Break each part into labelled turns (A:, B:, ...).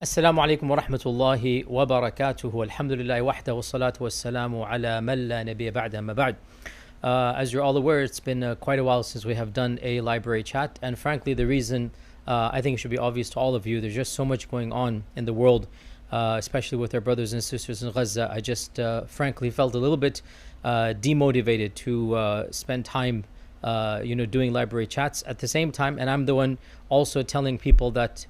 A: Assalamu alaikum wa rahmatullahi wa barakatuhu. Alhamdulillah wahda wa salatu wa salamu ala man la nabiyya ba'da ma ba'd. As you're all aware, it's been quite a while since we have done a library chat, and frankly, the reason I think it should be obvious to all of you, there's just so much going on in the world, especially with our brothers and sisters in Gaza. I just frankly felt a little bit demotivated to spend time doing library chats at the same time, and I'm the one also telling people that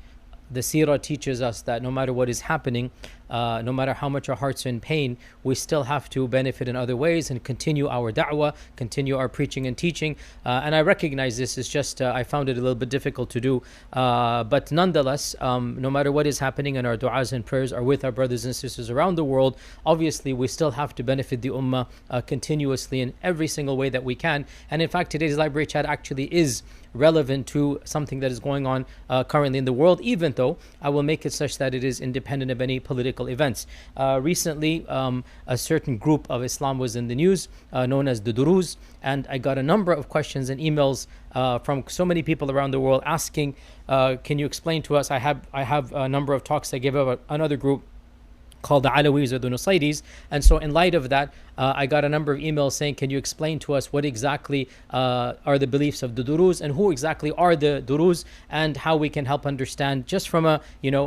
A: the seerah teaches us that no matter what is happening, no matter how much our hearts are in pain, we still have to benefit in other ways and continue our da'wah, continue our preaching and teaching. And I recognize this is just, I found it a little bit difficult to do. But nonetheless, no matter what is happening, and our du'as and prayers are with our brothers and sisters around the world, obviously we still have to benefit the ummah continuously in every single way that we can. And in fact, today's library chat actually is relevant to something that is going on currently in the world, even though I will make it such that it is independent of any political events. Recently, a certain group of Islam was in the news, known as the Druze, and I got a number of questions and emails from so many people around the world asking, can you explain to us? I have a number of talks I gave about another group called the Alawis or the Nusayris, and so in light of that, I got a number of emails saying, can you explain to us what exactly are the beliefs of the Druze, and who exactly are the Druze, and how we can help understand, just from a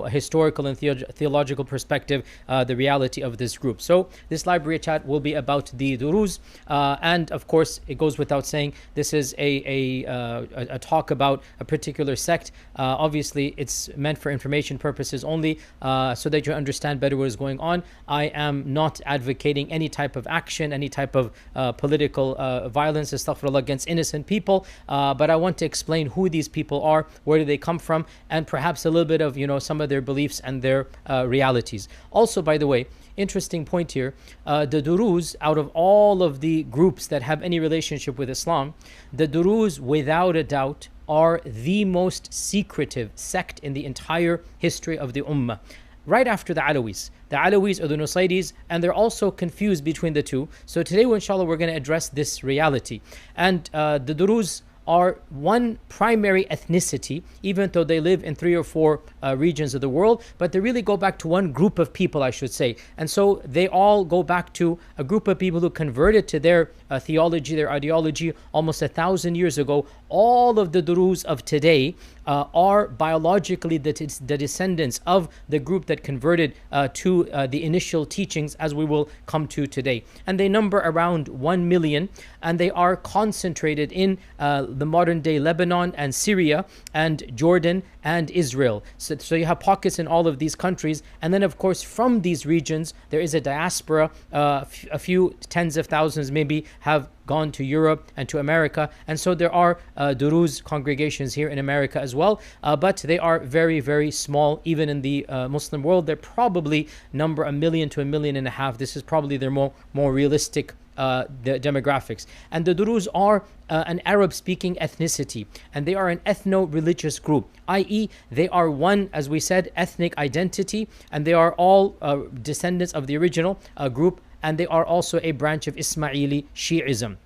A: historical and theological perspective, the reality of this group. So this library chat will be about the Druze, and of course it goes without saying, this is a talk about a particular sect. Obviously it's meant for information purposes only, so that you understand better what is going on. I am not advocating any type of action, any type of political violence, astaghfirullah, against innocent people, but I want to explain who these people are, where do they come from, and perhaps a little bit of some of their beliefs and their realities. Also, by the way, interesting point here, the Druze, out of all of the groups that have any relationship with Islam, the Druze without a doubt are the most secretive sect in the entire history of the ummah, right after the Alawis. The Alawis or the Nusayris, and they're also confused between the two. So today, inshallah, we're going to address this reality. And the Druze are one primary ethnicity, even though they live in 3 or 4 regions of the world, but they really go back to one group of people, I should say. And so they all go back to a group of people who converted to their theology, their ideology, almost 1,000 years ago. All of the Druze of today are biologically the descendants of the group that converted to the initial teachings, as we will come to today. And they number around 1 million, and they are concentrated in the modern day Lebanon and Syria and Jordan and Israel. So you have pockets in all of these countries, and then of course from these regions there is a diaspora. A few tens of thousands maybe have gone to Europe and to America, and so there are Druze congregations here in America as well, but they are very, very small. Even in the Muslim world, they probably number 1 million to 1.5 million. This is probably their more realistic the demographics. And the Druze are an Arab-speaking ethnicity, and they are an ethno-religious group, i.e. they are one, as we said, ethnic identity, and they are all descendants of the original group, and they are also a branch of Ismaili Shi'ism.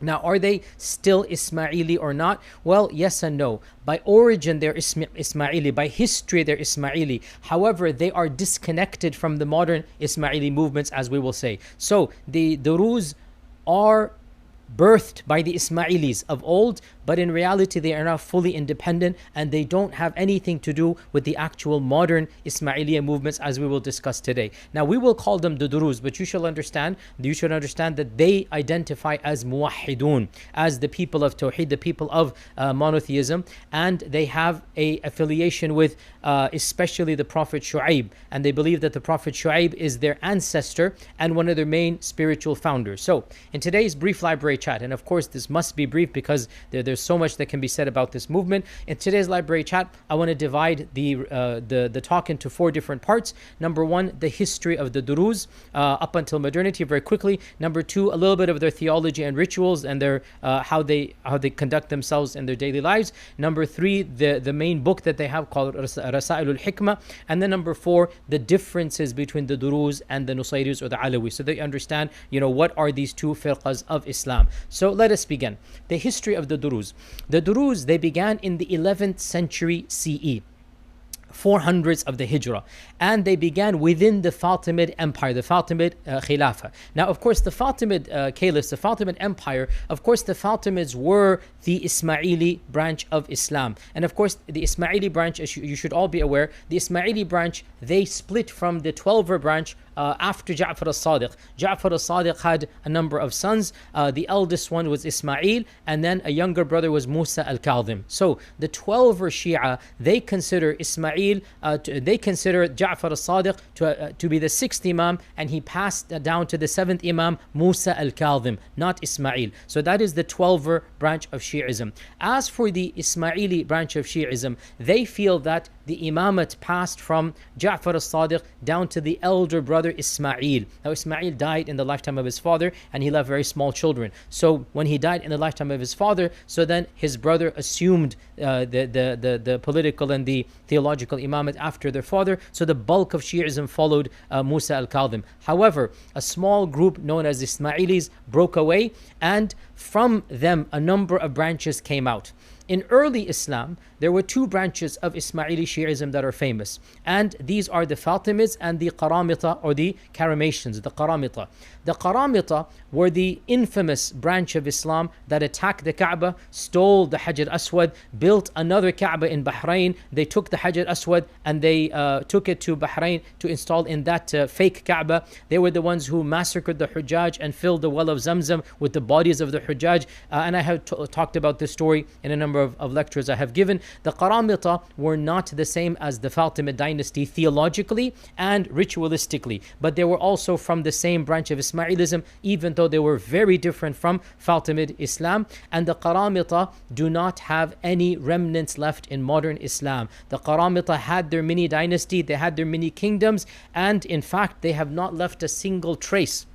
A: Now, are they still Ismaili or not? Well, yes and no. By origin, they're Ismaili. By history, they're Ismaili. However, they are disconnected from the modern Ismaili movements, as we will say. So, the Druze are birthed by the Ismailis of old, but in reality they are now fully independent, and they don't have anything to do with the actual modern Ismailiya movements, as we will discuss today. Now, we will call them the Druze, but you should understand that they identify as muwahhidun, as the people of Tawheed, the people of monotheism, and they have a affiliation with especially the Prophet Shu'aib, and they believe that the Prophet Shu'aib is their ancestor and one of their main spiritual founders. So, in today's brief library chat, and of course this must be brief because there's so much that can be said about this movement. In today's library chat, I want to divide the talk into 4 different parts. Number 1, the history of the Druze up until modernity, very quickly. Number 2, a little bit of their theology and rituals and their how they conduct themselves in their daily lives. Number 3, the main book that they have called Rasailul Hikmah. And then number 4, the differences between the Druze and the Nusayris or the Alawis, so they understand what are these 2 firqas of Islam. So let us begin. The history of the Druze. The Druze, they began in the 11th century CE. 400s of the Hijrah, and they began within the Fatimid Empire, the Fatimid Khilafah. Now, of course, the Fatimid Caliphs, the Fatimid Empire, of course, the Fatimids were the Ismaili branch of Islam. And of course, the Ismaili branch, as you should all be aware, the Ismaili branch, they split from the 12er branch after Ja'far al-Sadiq. Ja'far al-Sadiq had a number of sons. The eldest one was Ismail, and then a younger brother was Musa al-Kadhim. So the 12er Shia, they consider Ismail, they consider Ja'far al-Sadiq to be the 6th Imam, and he passed down to the 7th Imam, Musa al-Kadhim, not Ismail. So that is the 12er branch of Shi'ism. As for the Ismaili branch of Shi'ism, they feel that the imamate passed from Ja'far al-Sadiq down to the elder brother Ismail. Now Ismail died in the lifetime of his father, and he left very small children. So when he died in the lifetime of his father, so then his brother assumed the political and the theological imamate after their father. So the bulk of Shi'ism followed Musa al-Kadhim. However, a small group known as Ismailis broke away, and from them a number of branches came out. In early Islam, there were two branches of Ismaili Shi'ism that are famous, and these are the Fatimids and the Qaramita, or the Karamatians, the Qaramita. The Qaramita were the infamous branch of Islam that attacked the Kaaba, stole the Hajar Aswad, built another Kaaba in Bahrain. They took the Hajar Aswad and they took it to Bahrain to install in that fake Kaaba. They were the ones who massacred the Hujjaj and filled the well of Zamzam with the bodies of the Hujjaj. And I have talked about this story in a number of lectures I have given. The Qaramita were not the same as the Fatimid dynasty theologically and ritualistically, but they were also from the same branch of Ismailism, even though they were very different from Fatimid Islam. And the Qaramita do not have any remnants left in modern Islam. The Qaramita had their mini dynasty, they had their mini kingdoms, and in fact they have not left a single trace.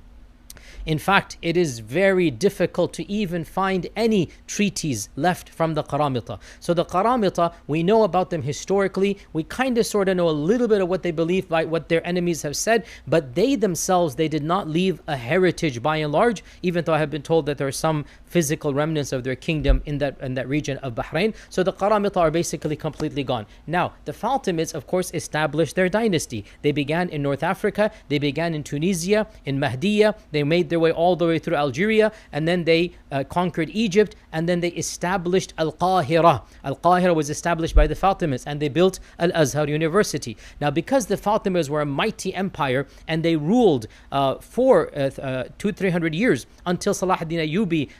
A: In fact, it is very difficult to even find any treaties left from the Qaramita. So the Qaramita, we know about them historically. We kind of sort of know a little bit of what they believe by what their enemies have said, but they themselves, they did not leave a heritage by and large, even though I have been told that there are some physical remnants of their kingdom in that region of Bahrain. So the Qaramita are basically completely gone. Now, the Fatimids, of course, established their dynasty. They began in North Africa, they began in Tunisia, in Mahdiya, they made their way all the way through Algeria, and then they conquered Egypt, and then they established Al-Qahira. Al-Qahira was established by the Fatimids, and they built Al-Azhar University. Now, because the Fatimids were a mighty empire, and they ruled for 200-300 years until Salah ad-Din Ayyubi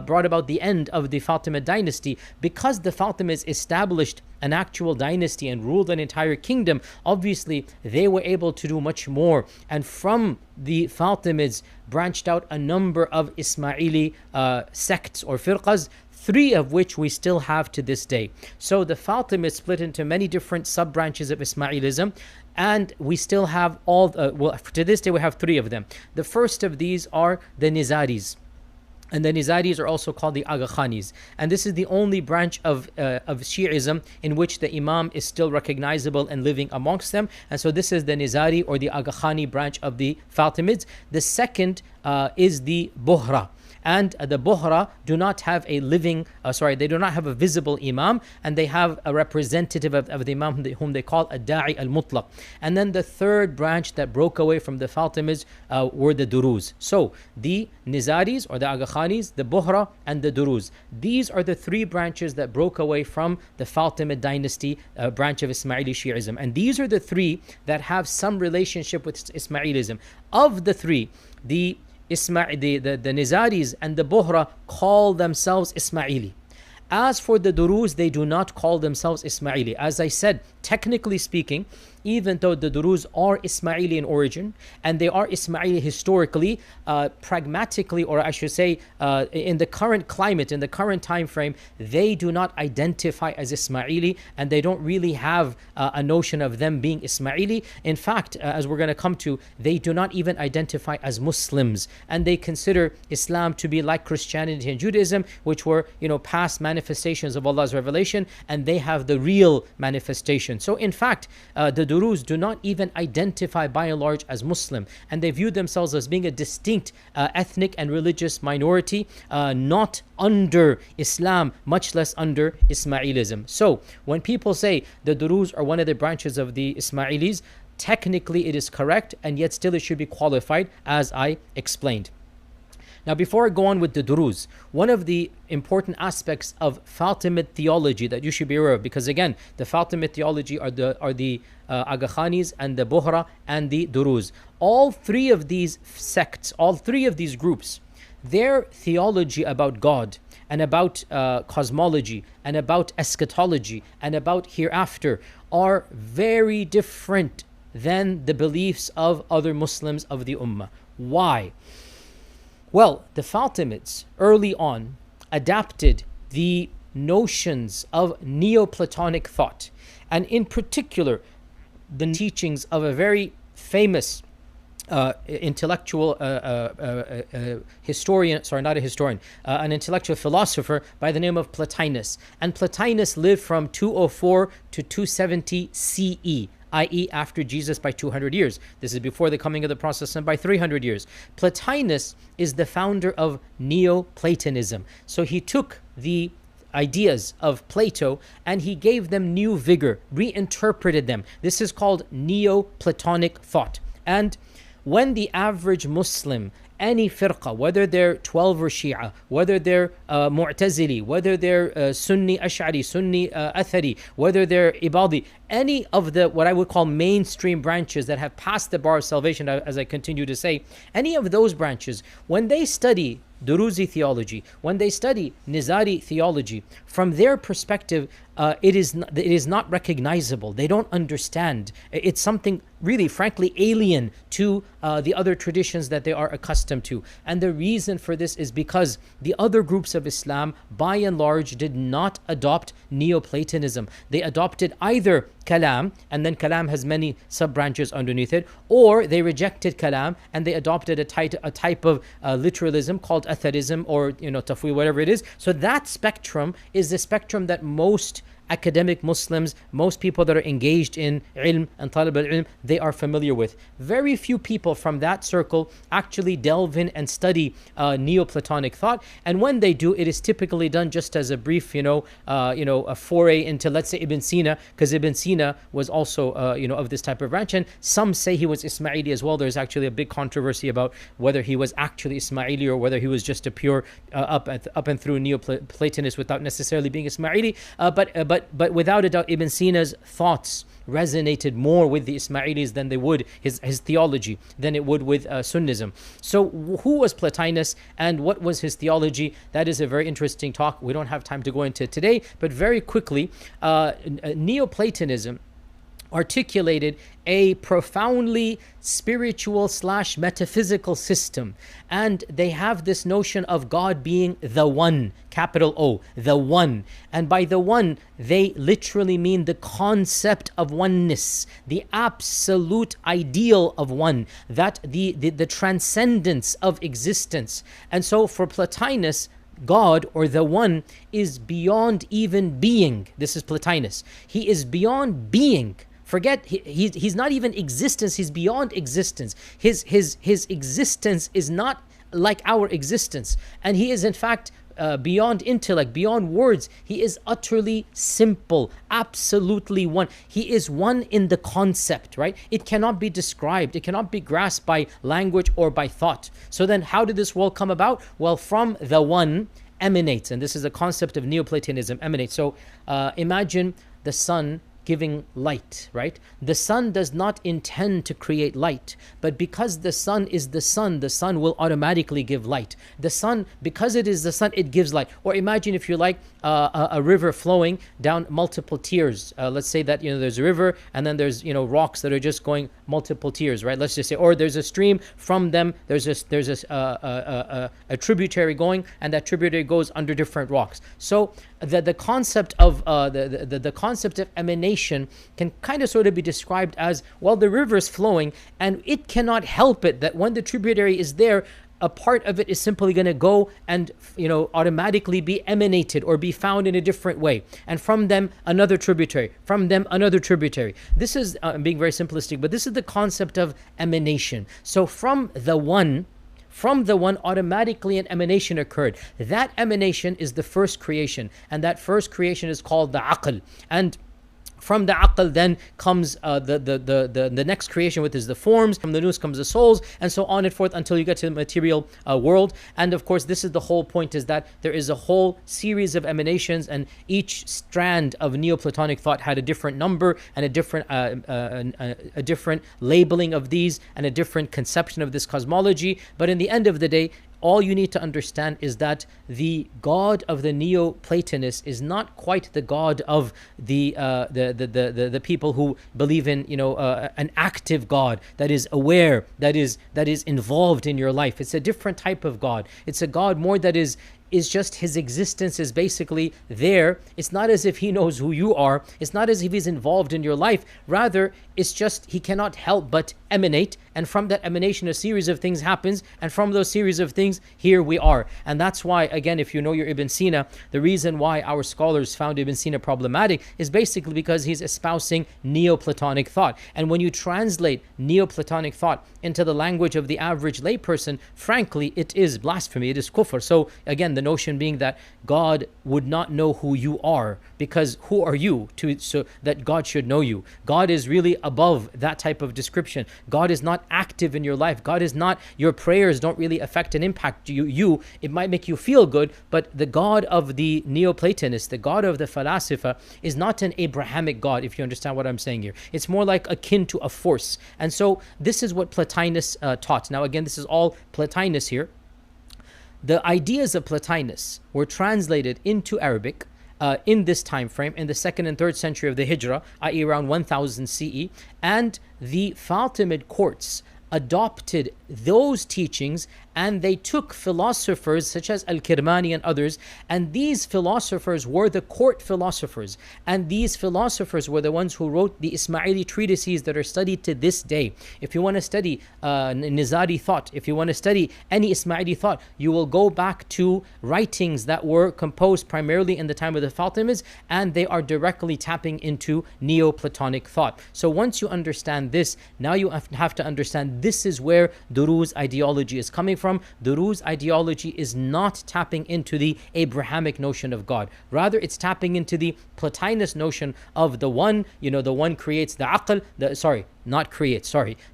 A: brought about the end of the Fatimid dynasty, because the Fatimids established an actual dynasty and ruled an entire kingdom, obviously they were able to do much more. And from the Fatimids branched out a number of Ismaili sects or firqas, 3 of which we still have to this day. So the Fatimids split into many different sub-branches of Ismailism, and we still have all, well, to this day we have 3 of them. The first of these are the Nizaris. And the Nizaris are also called the Aga Khanis. And this is the only branch of Shi'ism in which the Imam is still recognizable and living amongst them. And so this is the Nizari or the Aga Khani branch of the Fatimids. The second is the Buhra. And the Buhra do not have a living, they do not have a visible Imam, and they have a representative of the Imam whom they call a Da'i al-Mutlaq. And then the third branch that broke away from the Fatimids were the Druze. So the Nizaris or the Aga Khanis, the Buhra, and the Druze. These are the 3 branches that broke away from the Fatimid dynasty branch of Ismaili Shi'ism. And these are the 3 that have some relationship with Ismailism. Of the 3, the Nizaris and the Buhra call themselves Ismaili. As for the Druze, they do not call themselves Ismaili. As I said, technically speaking, even though the Druze are Ismaili in origin, and they are Ismaili historically, pragmatically, or I should say, in the current climate, in the current time frame, they do not identify as Ismaili, and they don't really have a notion of them being Ismaili. In fact, as we're going to come to, they do not even identify as Muslims, and they consider Islam to be like Christianity and Judaism, which were, past manifestations of Allah's revelation, and they have the real manifestation. So in fact, the Druze do not even identify by and large as Muslim, and they view themselves as being a distinct ethnic and religious minority, not under Islam, much less under Ismailism. So when people say the Druze are one of the branches of the Ismailis, technically it is correct, and yet still it should be qualified, as I explained. Now, before I go on with the Druze, one of the important aspects of Fatimid theology that you should be aware of, because again, the Fatimid theology are the Aga Khanis and the Bohra and the Druze. All three of these sects, all three of these groups, their theology about God and about cosmology and about eschatology and about hereafter are very different than the beliefs of other Muslims of the Ummah. Why? Well, the Fatimids early on adapted the notions of Neoplatonic thought, and in particular the teachings of a very famous intellectual historian, sorry, not a historian, an intellectual philosopher by the name of Plotinus. And Plotinus lived from 204 to 270 CE, i.e. after Jesus by 200 years. This is before the coming of the Prophet by 300 years. Plotinus is the founder of Neoplatonism. So he took the ideas of Plato and he gave them new vigor, reinterpreted them. This is called Neoplatonic thought. And when the average Muslim, any firqa, whether they're 12 or Shia, whether they're Mu'tazili, whether they're Sunni Ash'ari, Sunni Athari, whether they're Ibadi, any of the what I would call mainstream branches that have passed the bar of salvation, as I continue to say, any of those branches, when they study Druzi theology, when they study Nizari theology, from their perspective, it is not recognizable. They don't understand. It's something really, frankly, alien to the other traditions that they are accustomed to. And the reason for this is because the other groups of Islam, by and large, did not adopt Neoplatonism. They adopted either Kalam, and then Kalam has many sub-branches underneath it, or they rejected Kalam and they adopted a type of literalism called Atharism, or Tafwid, whatever it is. So that spectrum is the spectrum that most academic Muslims, most people that are engaged in ilm and talib al-ilm, they are familiar with. Very few people from that circle actually delve in and study Neoplatonic thought, and when they do, it is typically done just as a brief, a foray into, let's say, Ibn Sina, because Ibn Sina was also, of this type of branch, and some say he was Ismaili as well. There's actually a big controversy about whether he was actually Ismaili or whether he was just a pure up and through Neoplatonist without necessarily being Ismaili, but without a doubt, Ibn Sina's thoughts resonated more with the Ismailis than they would his theology than it would with Sunnism. So who was Plotinus and what was his theology? That is a very interesting talk. We don't have time to go into today, but very quickly, Neoplatonism articulated a profoundly spiritual / metaphysical system, and they have this notion of God being the one, capital O, the one. And by the one, they literally mean the concept of oneness, the absolute ideal of one, that the transcendence of existence. And so for Plotinus, God, or the one, is beyond even being. This is Plotinus. He is beyond being. Forget, he's not even existence, he's beyond existence. His existence is not like our existence. And he is in fact beyond intellect, beyond words. He is utterly simple, absolutely one. He is one in the concept, right? It cannot be described. It cannot be grasped by language or by thought. So then how did this world come about? Well, from the one emanates, and this is the concept of Neoplatonism, emanates. So imagine the sun giving light, right? The sun does not intend to create light, but because the sun is the sun will automatically give light. The sun, because it is the sun, it gives light. Or imagine, if you like, a river flowing down multiple tiers. Let's say that there's a river and then there's rocks that are just going multiple tiers, right? Let's just say, or there's a stream from them. There's a tributary going, and that tributary goes under different rocks. So the concept of the concept of emanation can kind of sort of be described as, well, the river is flowing and it cannot help it that when the tributary is there, a part of it is simply going to go and automatically be emanated or be found in a different way, and from them another tributary, from them another tributary. This is I'm being very simplistic, but this is the concept of emanation. So from the one automatically an emanation occurred. That emanation is the first creation, and that first creation is called the aql. And from the aql then comes the next creation, which is the forms. From the nous comes the souls, and so on and forth until you get to the material world. And of course, this is the whole point, is that there is a whole series of emanations, and each strand of Neoplatonic thought had a different number and a different labeling of these and a different conception of this cosmology. But in the end of the day, all you need to understand is that the God of the Neoplatonists is not quite the God of the people who believe in an active God that is aware, that is involved in your life. It's a different type of God. It's a God more that is just his existence is basically there. It's not as if he knows who you are. It's not as if he's involved in your life. Rather, it's just he cannot help but emanate, and from that emanation a series of things happens, and from those series of things here we are. And that's why, again, if you know your Ibn Sina, the reason why our scholars found Ibn Sina problematic is basically because he's espousing Neoplatonic thought. And when you translate Neoplatonic thought into the language of the average layperson, frankly, it is blasphemy, it is kufr. So again, the notion being that God would not know who you are, because who are you so that God should know you? God is really above that type of description. God is not active in your life. God is not, your prayers don't really affect and impact you. It might make you feel good, but the God of the Neoplatonists, the God of the Falasifa, is not an Abrahamic God, if you understand what I'm saying here. It's more like akin to a force. And so this is what Plotinus taught. Now again, this is all Plotinus here. The ideas of Plotinus were translated into Arabic in this time frame, in the 2nd and 3rd century of the Hijrah, i.e. around 1000 CE, and the Fatimid courts adopted those teachings, and they took philosophers such as Al-Kirmani and others, and these philosophers were the court philosophers, and these philosophers were the ones who wrote the Ismaili treatises that are studied to this day. If you want to study Nizari thought, if you want to study any Ismaili thought, you will go back to writings that were composed primarily in the time of the Fatimids, and they are directly tapping into Neoplatonic thought. So once you understand this, now you have to understand this is where Druze ideology is coming from. Druze ideology is not tapping into the Abrahamic notion of God. Rather, it's tapping into the Plotinus notion of the one, the one creates the aql,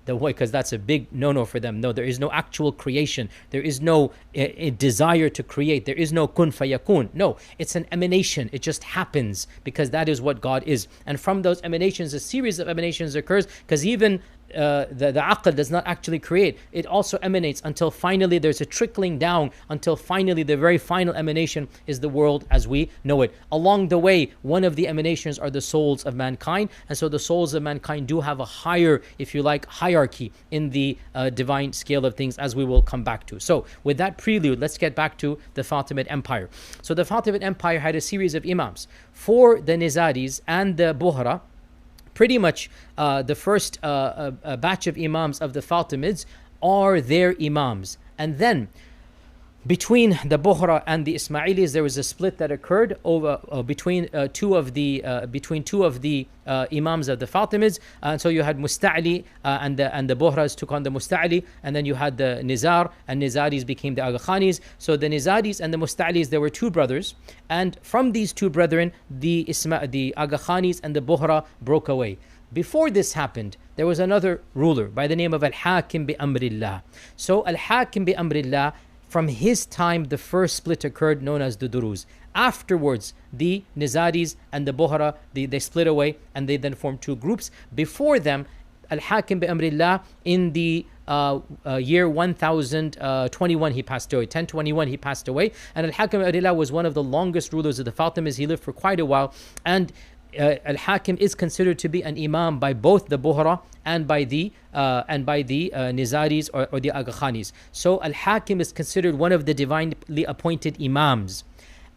A: the way, because that's a big no-no for them. No, there is no actual creation. There is no a desire to create. There is no kun fayakun. No, it's an emanation. It just happens because that is what God is. And from those emanations, a series of emanations occurs, because even the aql does not actually create. It also emanates until finally there's a trickling down, until finally the very final emanation is the world as we know it. Along the way, one of the emanations are the souls of mankind, and so the souls of mankind do have a higher, if you like, hierarchy in the divine scale of things, as we will come back to. So with that prelude, let's get back to the Fatimid Empire. So the Fatimid Empire had a series of imams. For the Nizaris and the Buhra, pretty much the first batch of imams of the Fatimids are their imams. And then between the Buhra and the Ismailis, there was a split that occurred over between two of the imams of the Fatimids. And so you had Musta'li and the Buhras took on the Musta'li, and then you had the Nizar, and Nizaris became the Aga Khanis. So the Nizaris and the Musta'lis, there were two brothers, and from these two brethren, the Aga Khanis and the Buhra broke away. Before this happened, there was another ruler by the name of Al-Hakim bi Amrillah. So Al-Hakim bi Amrillah, from his time, the first split occurred, known as the Druze. Afterwards, the Nizaris and the Buhra, they split away, and they then formed two groups. Before them, Al-Hakim bi Amrillah, in the year 1021 he passed away, 1021 he passed away, and Al-Hakim bi Amrillah was one of the longest rulers of the Fatimids. He lived for quite a while, and Al-Hakim is considered to be an imam by both the Buhra and by the Nizaris or the Aga Khanis. So Al-Hakim is considered one of the divinely appointed imams.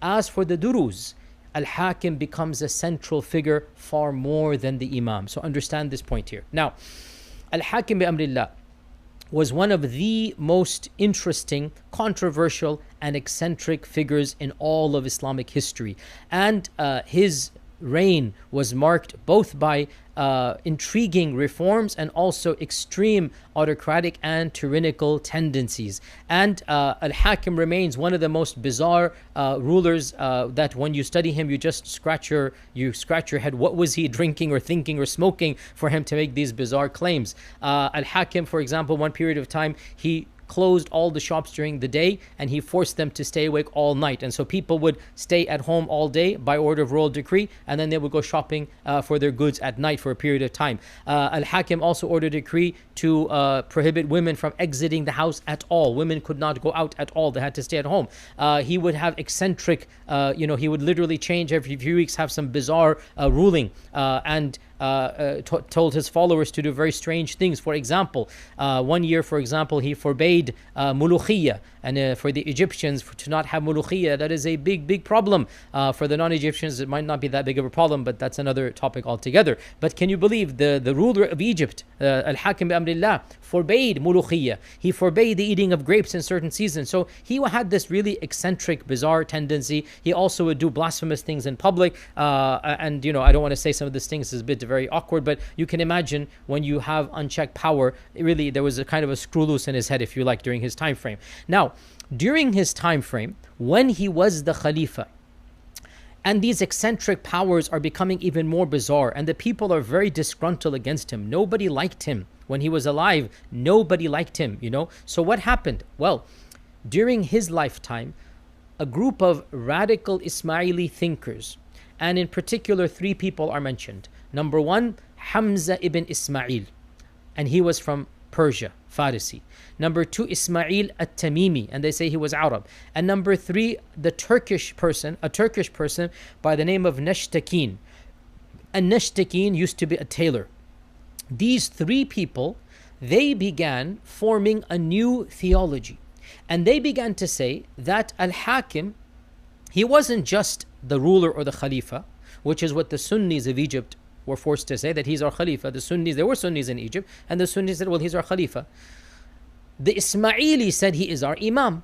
A: As for the Druze, Al-Hakim becomes a central figure far more than the imam. So understand this point here. Now, Al-Hakim bi Amrillah, was one of the most interesting, controversial, and eccentric figures in all of Islamic history. And his reign was marked both by intriguing reforms and also extreme autocratic and tyrannical tendencies. And Al-Hakim remains one of the most bizarre rulers that when you study him, you just scratch your head. What was he drinking or thinking or smoking for him to make these bizarre claims? Al-Hakim, for example, one period of time, he closed all the shops during the day and he forced them to stay awake all night. And so people would stay at home all day by order of royal decree, and then they would go shopping for their goods at night for a period of time. Al-Hakim also ordered a decree to prohibit women from exiting the house at all. Women could not go out at all. They had to stay at home. He would have eccentric, he would literally change every few weeks, have some bizarre ruling, and told his followers to do very strange things. For example, one year, for example, he forbade mulukhiyya, and for the Egyptians to not have mulukhiyya, that is a big problem. For the non-Egyptians, it might not be that big of a problem, but that's another topic altogether. But can you believe the ruler of Egypt, Al-Hakim bi Amrillah, forbade mulukhiyya? He forbade the eating of grapes in certain seasons. So he had this really eccentric, bizarre tendency. He also would do blasphemous things in public, and I don't want to say some of these things is a bit very awkward, but you can imagine when you have unchecked power, really there was a kind of a screw loose in his head, if you like, during his time frame. Now, during his time frame, when he was the Khalifa, and these eccentric powers are becoming even more bizarre, and the people are very disgruntled against him. Nobody liked him when he was alive. Nobody liked him, So what happened? Well, during his lifetime, a group of radical Ismaili thinkers, and in particular 3 people are mentioned. Number 1, Hamza ibn Ismail, and he was from Persia, Farisi. Number 2, Ismail at-Tamimi, and they say he was Arab. And number 3, a Turkish person by the name of Nashtakin. And Nashtakin used to be a tailor. These 3 people, they began forming a new theology. And they began to say that Al-Hakim, he wasn't just the ruler or the Khalifa, which is what the Sunnis of Egypt were forced to say, that he's our Khalifa. The Sunnis, there were Sunnis in Egypt, and the Sunnis said, well, he's our Khalifa. The Ismaili said he is our Imam.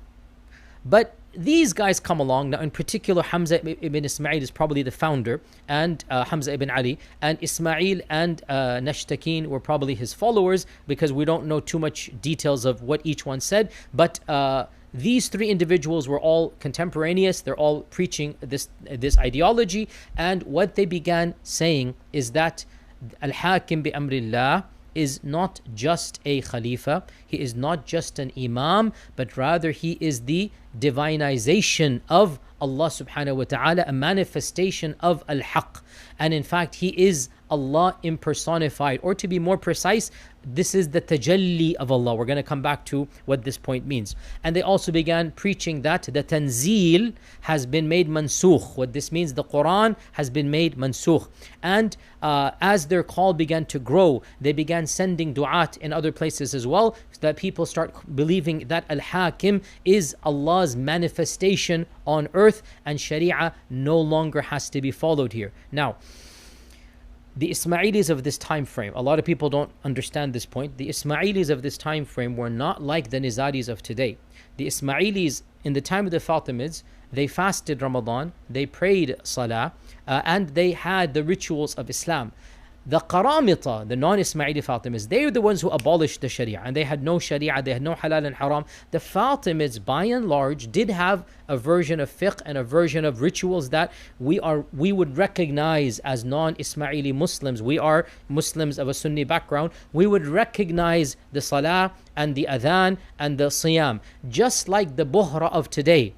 A: But these guys come along. Now, in particular, Hamza ibn Ismail is probably the founder, and Hamza ibn Ali, and Ismail and Nashtakin were probably his followers, because we don't know too much details of what each one said. But these 3 individuals were all contemporaneous. They're all preaching this ideology. And what they began saying is that Al-Hakim bi Amrillah is not just a Khalifa. He is not just an Imam, but rather he is the divinization of Allah subhanahu wa ta'ala, a manifestation of Al-Haq. And in fact, he is Allah impersonified, or to be more precise, this is the tajalli of Allah. We're going to come back to what this point means. And they also began preaching that the tanzeel has been made mansukh. What this means, the Quran has been made mansukh. And as their call began to grow, they began sending du'at in other places as well, so that people start believing that Al-Hakim is Allah's manifestation on earth, and Sharia no longer has to be followed here. Now, the Ismailis of this time frame, a lot of people don't understand this point. The Ismailis of this time frame were not like the Nizaris of today. The Ismailis in the time of the Fatimids, they fasted Ramadan, they prayed Salah, and they had the rituals of Islam. The Qaramita, the non-Ismaili Fatimids, they are the ones who abolished the Sharia, and they had no Sharia, they had no halal and haram. The Fatimids, by and large, did have a version of fiqh and a version of rituals that we would recognize as non-Ismaili Muslims. We are Muslims of a Sunni background. We would recognize the Salah and the Adhan and the Siyam, just like the Buhra of today.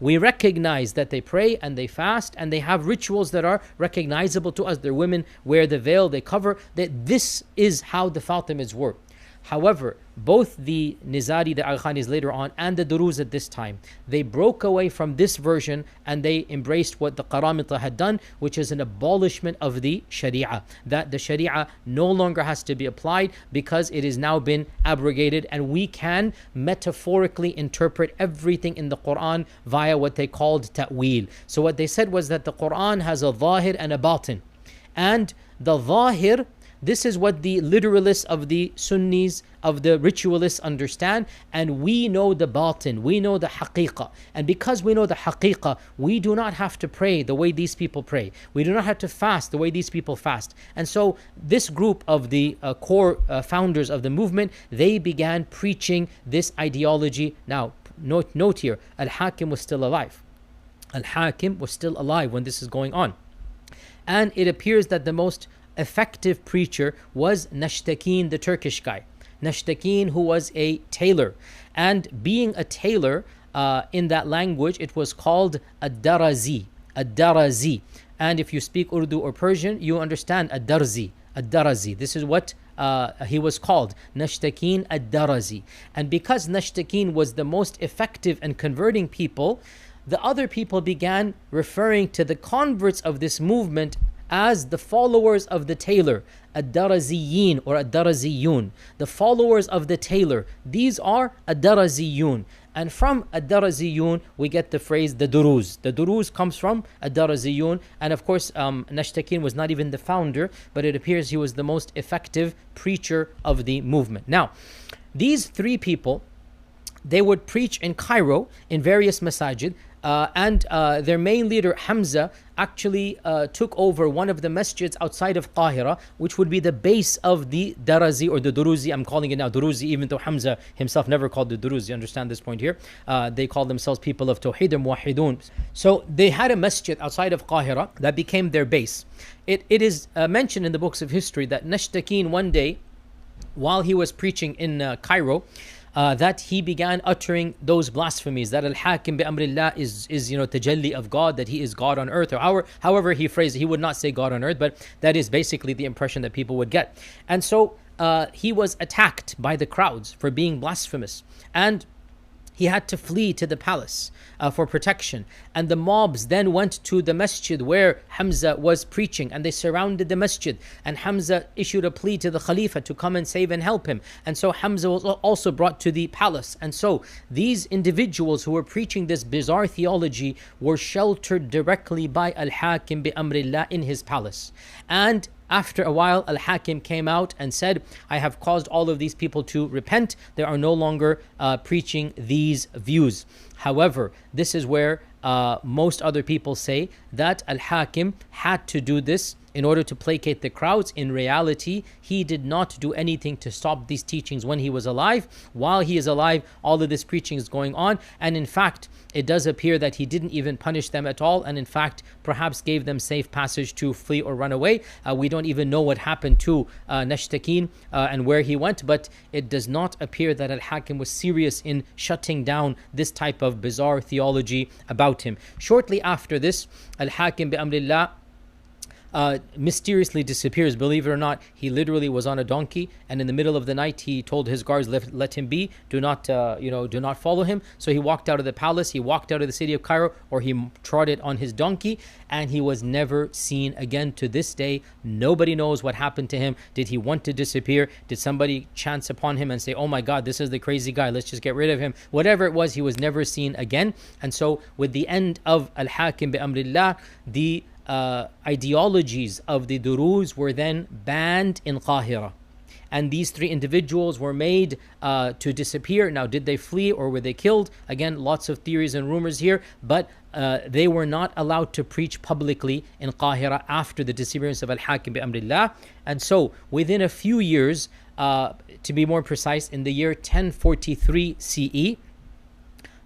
A: We recognize that they pray and they fast and they have rituals that are recognizable to us. Their women wear the veil, they cover. This is how the Fatimids were. However, both the Nizari, the Aghanis later on, and the Druze at this time, they broke away from this version and they embraced what the Qaramita had done, which is an abolishment of the Sharia. That the Sharia no longer has to be applied because it has now been abrogated, and we can metaphorically interpret everything in the Quran via what they called ta'wil. So what they said was that the Quran has a zahir and a batin. And the zahir, this is what the literalists of the Sunnis, of the ritualists understand, and we know the batin, we know the haqiqah. And because we know the haqiqah, we do not have to pray the way these people pray. We do not have to fast the way these people fast. And so this group of the core founders of the movement, they began preaching this ideology. Now, note here, Al-Hakim was still alive. Al-Hakim was still alive when this is going on. And it appears that the most effective preacher was Nashtakin, the Turkish guy. Nashtakin, who was a tailor. And being a tailor, in that language, it was called Ad-Darazi. Ad-Darazi. And if you speak Urdu or Persian, you understand Ad-Darzi. Ad-Darazi. This is what he was called, Nashtakin Ad-Darazi. And because Nashtakin was the most effective in converting people, the other people began referring to the converts of this movement as the followers of the tailor, Ad-Daraziyin or Ad-Daraziyun. The followers of the tailor, these are Ad-Daraziyun. And from Ad-Daraziyun, we get the phrase the Druze. The Druze comes from Ad-Daraziyun. And of course, Nashtakin was not even the founder, but it appears he was the most effective preacher of the movement. Now, these three people, they would preach in Cairo in various masajid. And their main leader, Hamza, actually took over one of the masjids outside of Qahira, which would be the base of the Darazi or the Druzi. I'm calling it now Druzi, even though Hamza himself never called the Druzi. Understand this point here? They called themselves people of Tawheed and Muwahidun. So they had a masjid outside of Qahira that became their base. It is mentioned in the books of history that Nashtakin one day, while he was preaching in Cairo, that he began uttering those blasphemies, that Al-Hakim bi Amrillah is tajalli of God, that he is God on earth, or however he phrased it. He would not say God on earth, but that is basically the impression that people would get. And so he was attacked by the crowds for being blasphemous, and he had to flee to the palace for protection. And the mobs then went to the masjid where Hamza was preaching, and they surrounded the masjid. And Hamza issued a plea to the Khalifa to come and save and help him. And so Hamza was also brought to the palace. And so these individuals who were preaching this bizarre theology were sheltered directly by Al-Hakim bi Amrillah in his palace. And after a while, Al-Hakim came out and said, I have caused all of these people to repent. They are no longer preaching these views. However, this is where most other people say that Al-Hakim had to do this in order to placate the crowds. In reality, he did not do anything to stop these teachings when he was alive. While he is alive, all of this preaching is going on. And in fact, it does appear that he didn't even punish them at all. And in fact, perhaps gave them safe passage to flee or run away. We don't even know what happened to Nashtakin and where he went. But it does not appear that Al-Hakim was serious in shutting down this type of bizarre theology about him. Shortly after this, Al-Hakim bi Amrillah mysteriously disappears. Believe it or not, he literally was on a donkey, and in the middle of the night he told his guards, let him be, do not follow him. So he walked out of the palace, he walked out of the city of Cairo, or he trotted on his donkey, and he was never seen again. To this day, nobody knows what happened to him. Did he want to disappear? Did somebody chance upon him and say, oh my God, this is the crazy guy, let's just get rid of him? Whatever it was, he was never seen again. And so with the end of Al-Hakim bi Amrillah, the ideologies of the Druze were then banned in Qahira. And these three individuals were made to disappear. Now, did they flee or were they killed? Again, lots of theories and rumors here, but they were not allowed to preach publicly in Qahira after the disappearance of Al-Hakim bi Amrillah. And so, within a few years, to be more precise, in the year 1043 CE,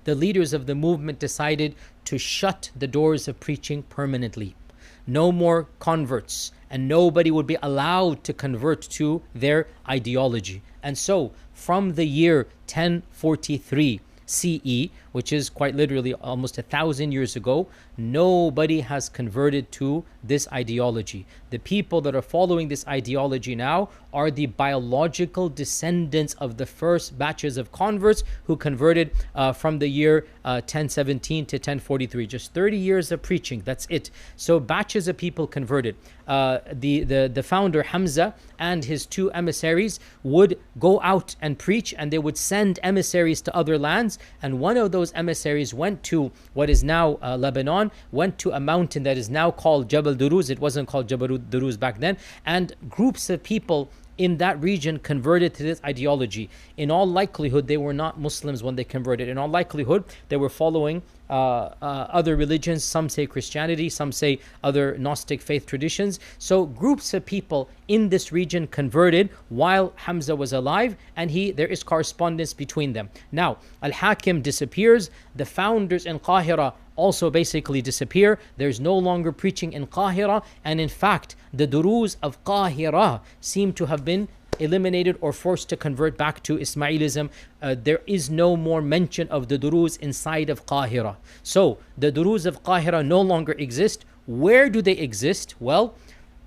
A: the leaders of the movement decided to shut the doors of preaching permanently. No more converts, and nobody would be allowed to convert to their ideology. And so, from the year 1043 CE, which is quite literally almost 1,000 years ago, nobody has converted to this ideology. The people that are following this ideology now are the biological descendants of the first batches of converts who converted from the year 1017 to 1043. Just 30 years of preaching, that's it. So batches of people converted. The founder Hamza and his two emissaries would go out and preach, and they would send emissaries to other lands, and one of those those emissaries went to what is now Lebanon, went to a mountain that is now called Jabal Druze. It wasn't called Jabal Druze back then. And groups of people in that region converted to this ideology. In all likelihood, they were not Muslims when they converted. In all likelihood, they were following other religions. Some say Christianity, some say other Gnostic faith traditions. So groups of people in this region converted while Hamza was alive, and there is correspondence between them. Now, Al-Hakim disappears. The founders in Qahira also basically disappear. There's no longer preaching in Qahira, and in fact, the Druze of Qahira seem to have been eliminated or forced to convert back to Ismailism. There is no more mention of the Druze inside of Qahira. So the Druze of Qahira no longer exist. Where do they exist? Well,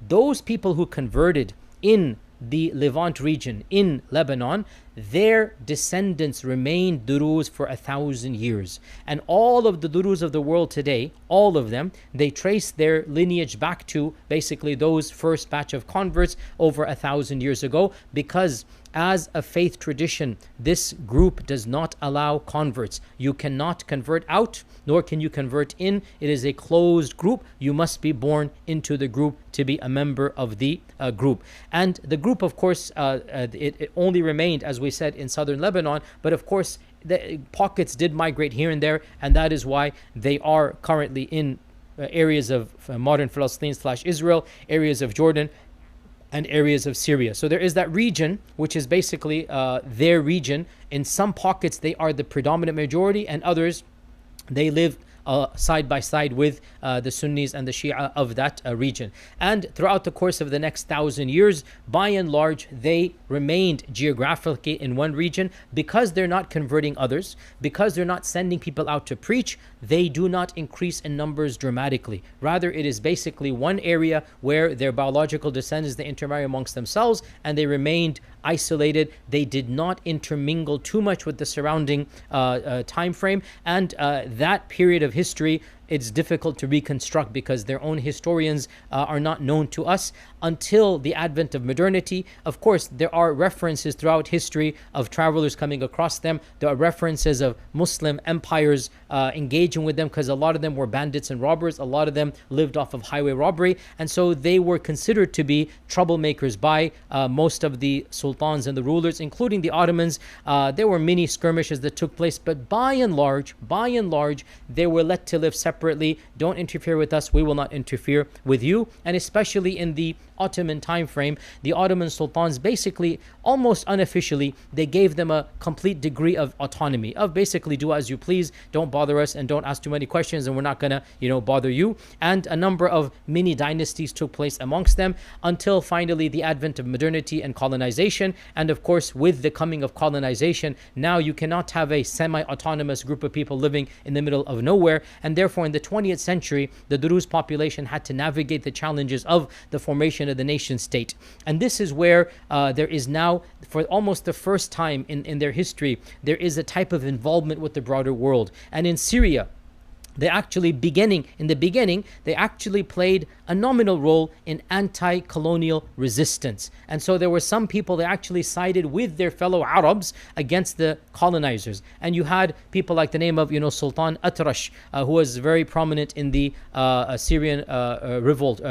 A: those people who converted in the Levant region in Lebanon, their descendants remained Druze for 1,000 years. And all of the Druze of the world today, all of them, they trace their lineage back to basically those first batch of converts over 1,000 years ago, because as a faith tradition, this group does not allow converts. You cannot convert out, nor can you convert in. It is a closed group. You must be born into the group to be a member of the group. And the group, of course, it only remained, as we said, in southern Lebanon, but of course, the pockets did migrate here and there, and that is why they are currently in areas of modern Palestine/Israel, areas of Jordan, and areas of Syria. So there is that region, which is basically their region. In some pockets, they are the predominant majority, and others, they live side by side with the Sunnis and the Shia of that region. And throughout the course of the next 1,000 years, by and large, they remained geographically in one region. Because they're not converting others, because they're not sending people out to preach, they do not increase in numbers dramatically. Rather, it is basically one area where their biological descendants, they intermarry amongst themselves, and they remained isolated. They did not intermingle too much with the surrounding time frame, and that period of history, it's difficult to reconstruct because their own historians are not known to us until the advent of modernity. Of course, there are references throughout history of travelers coming across them. There are references of Muslim empires engaging with them, because a lot of them were bandits and robbers. A lot of them lived off of highway robbery, and so they were considered to be troublemakers by most of the sultans and the rulers, including the Ottomans. There were many skirmishes that took place, but by and large, they were let to live separately. Don't interfere with us, we will not interfere with you. And especially in the Ottoman time frame, the Ottoman sultans basically, almost unofficially, they gave them a complete degree of autonomy, of basically do as you please, don't bother us, and don't ask too many questions, and we're not gonna bother you. And a number of mini dynasties took place amongst them, until finally the advent of modernity and colonization. And of course, with the coming of colonization, now you cannot have a semi-autonomous group of people living in the middle of nowhere. And therefore, in the 20th century, the Druze population had to navigate the challenges of the formation of the nation state. And this is where there is now, for almost the first time in their history, there is a type of involvement with the broader world. And in Syria, they actually they actually played a nominal role in anti-colonial resistance. And so there were some people that actually sided with their fellow Arabs against the colonizers. And you had people like the name of Sultan Atrash, who was very prominent in the Syrian revolt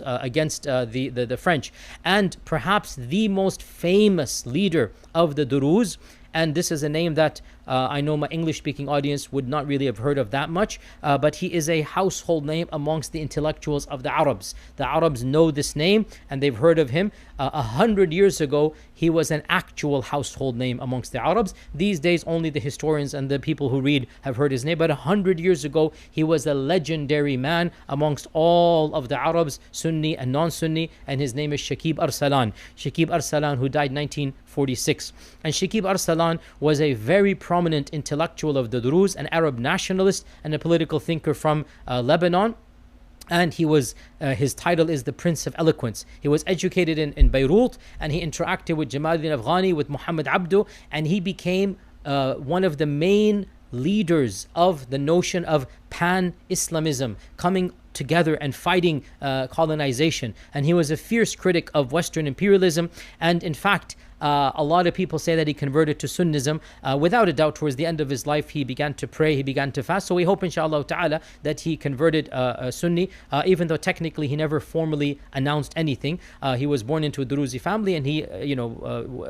A: against the French. And perhaps the most famous leader of the Druze, and this is a name that I know my English-speaking audience would not really have heard of that much, but he is a household name amongst the intellectuals of the Arabs. The Arabs know this name, and they've heard of him. 100 years ago, he was an actual household name amongst the Arabs. These days, only the historians and the people who read have heard his name. But 100 years ago, he was a legendary man amongst all of the Arabs, Sunni and non-Sunni, and his name is Shakib Arsalan. Shakib Arsalan, who died 1946. And Shakib Arsalan was a very prominent intellectual of the Druze, an Arab nationalist and a political thinker from Lebanon. And he was, his title is the Prince of Eloquence. He was educated in Beirut, and he interacted with Jamaluddin Afghani, with Muhammad Abdu, and he became one of the main leaders of the notion of pan-Islamism, coming together and fighting colonization. And he was a fierce critic of Western imperialism. And in fact, A lot of people say that he converted to Sunnism. Without a doubt, towards the end of his life, he began to pray, he began to fast. So we hope, inshallah ta'ala, that he converted Sunni, even though technically he never formally announced anything. He was born into a Druze family, and he,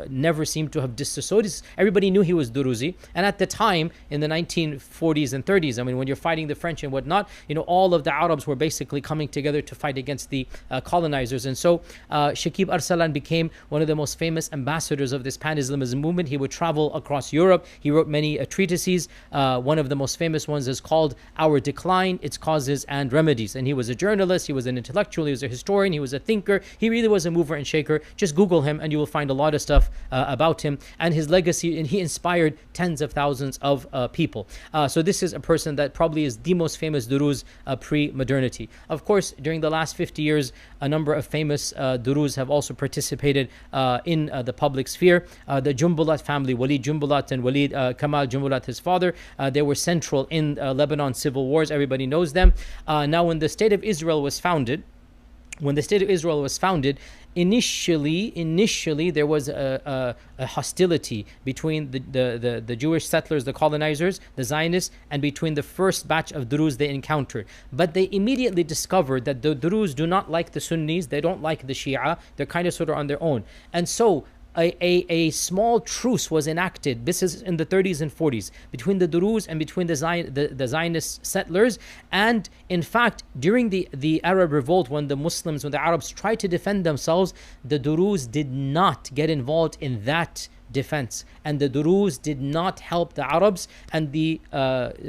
A: never seemed to have disassociated. Everybody knew he was Druze. And at the time, in the 1940s and 30s, I mean, when you're fighting the French and whatnot, all of the Arabs were basically coming together to fight against the colonizers. And so Shakib Arsalan became one of the most famous ambassadors of this pan-Islamism movement. He would travel across Europe. He wrote many treatises. One of the most famous ones is called Our Decline, Its Causes and Remedies. And he was a journalist, he was an intellectual, he was a historian, he was a thinker. He really was a mover and shaker. Just Google him and you will find a lot of stuff about him and his legacy. And he inspired tens of thousands of people. So this is a person that probably is the most famous Druze pre-modernity. Of course, during the last 50 years, a number of famous Druze have also participated in the public sphere. The Jumbulat family, Walid Jumbulat and Walid Kamal Jumbulat, his father, they were central in Lebanon civil wars. Everybody knows them. Now, when the State of Israel was founded, initially there was a hostility between the Jewish settlers, the colonizers, the Zionists, and between the first batch of Druze they encountered. But they immediately discovered that the Druze do not like the Sunnis, they don't like the Shia, they're kind of sort of on their own. And so a small truce was enacted. This is in the 30s and 40s between the Druze and between the Zionist settlers. And in fact, during the Arab revolt, when the Arabs tried to defend themselves, the Druze did not get involved in that defense, and the Druze did not help the Arabs, and the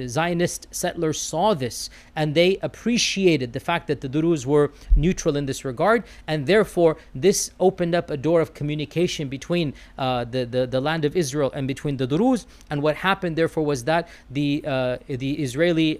A: Zionist settlers saw this and they appreciated the fact that the Druze were neutral in this regard, and therefore this opened up a door of communication between the land of Israel and between the Druze. And what happened therefore was that the Israeli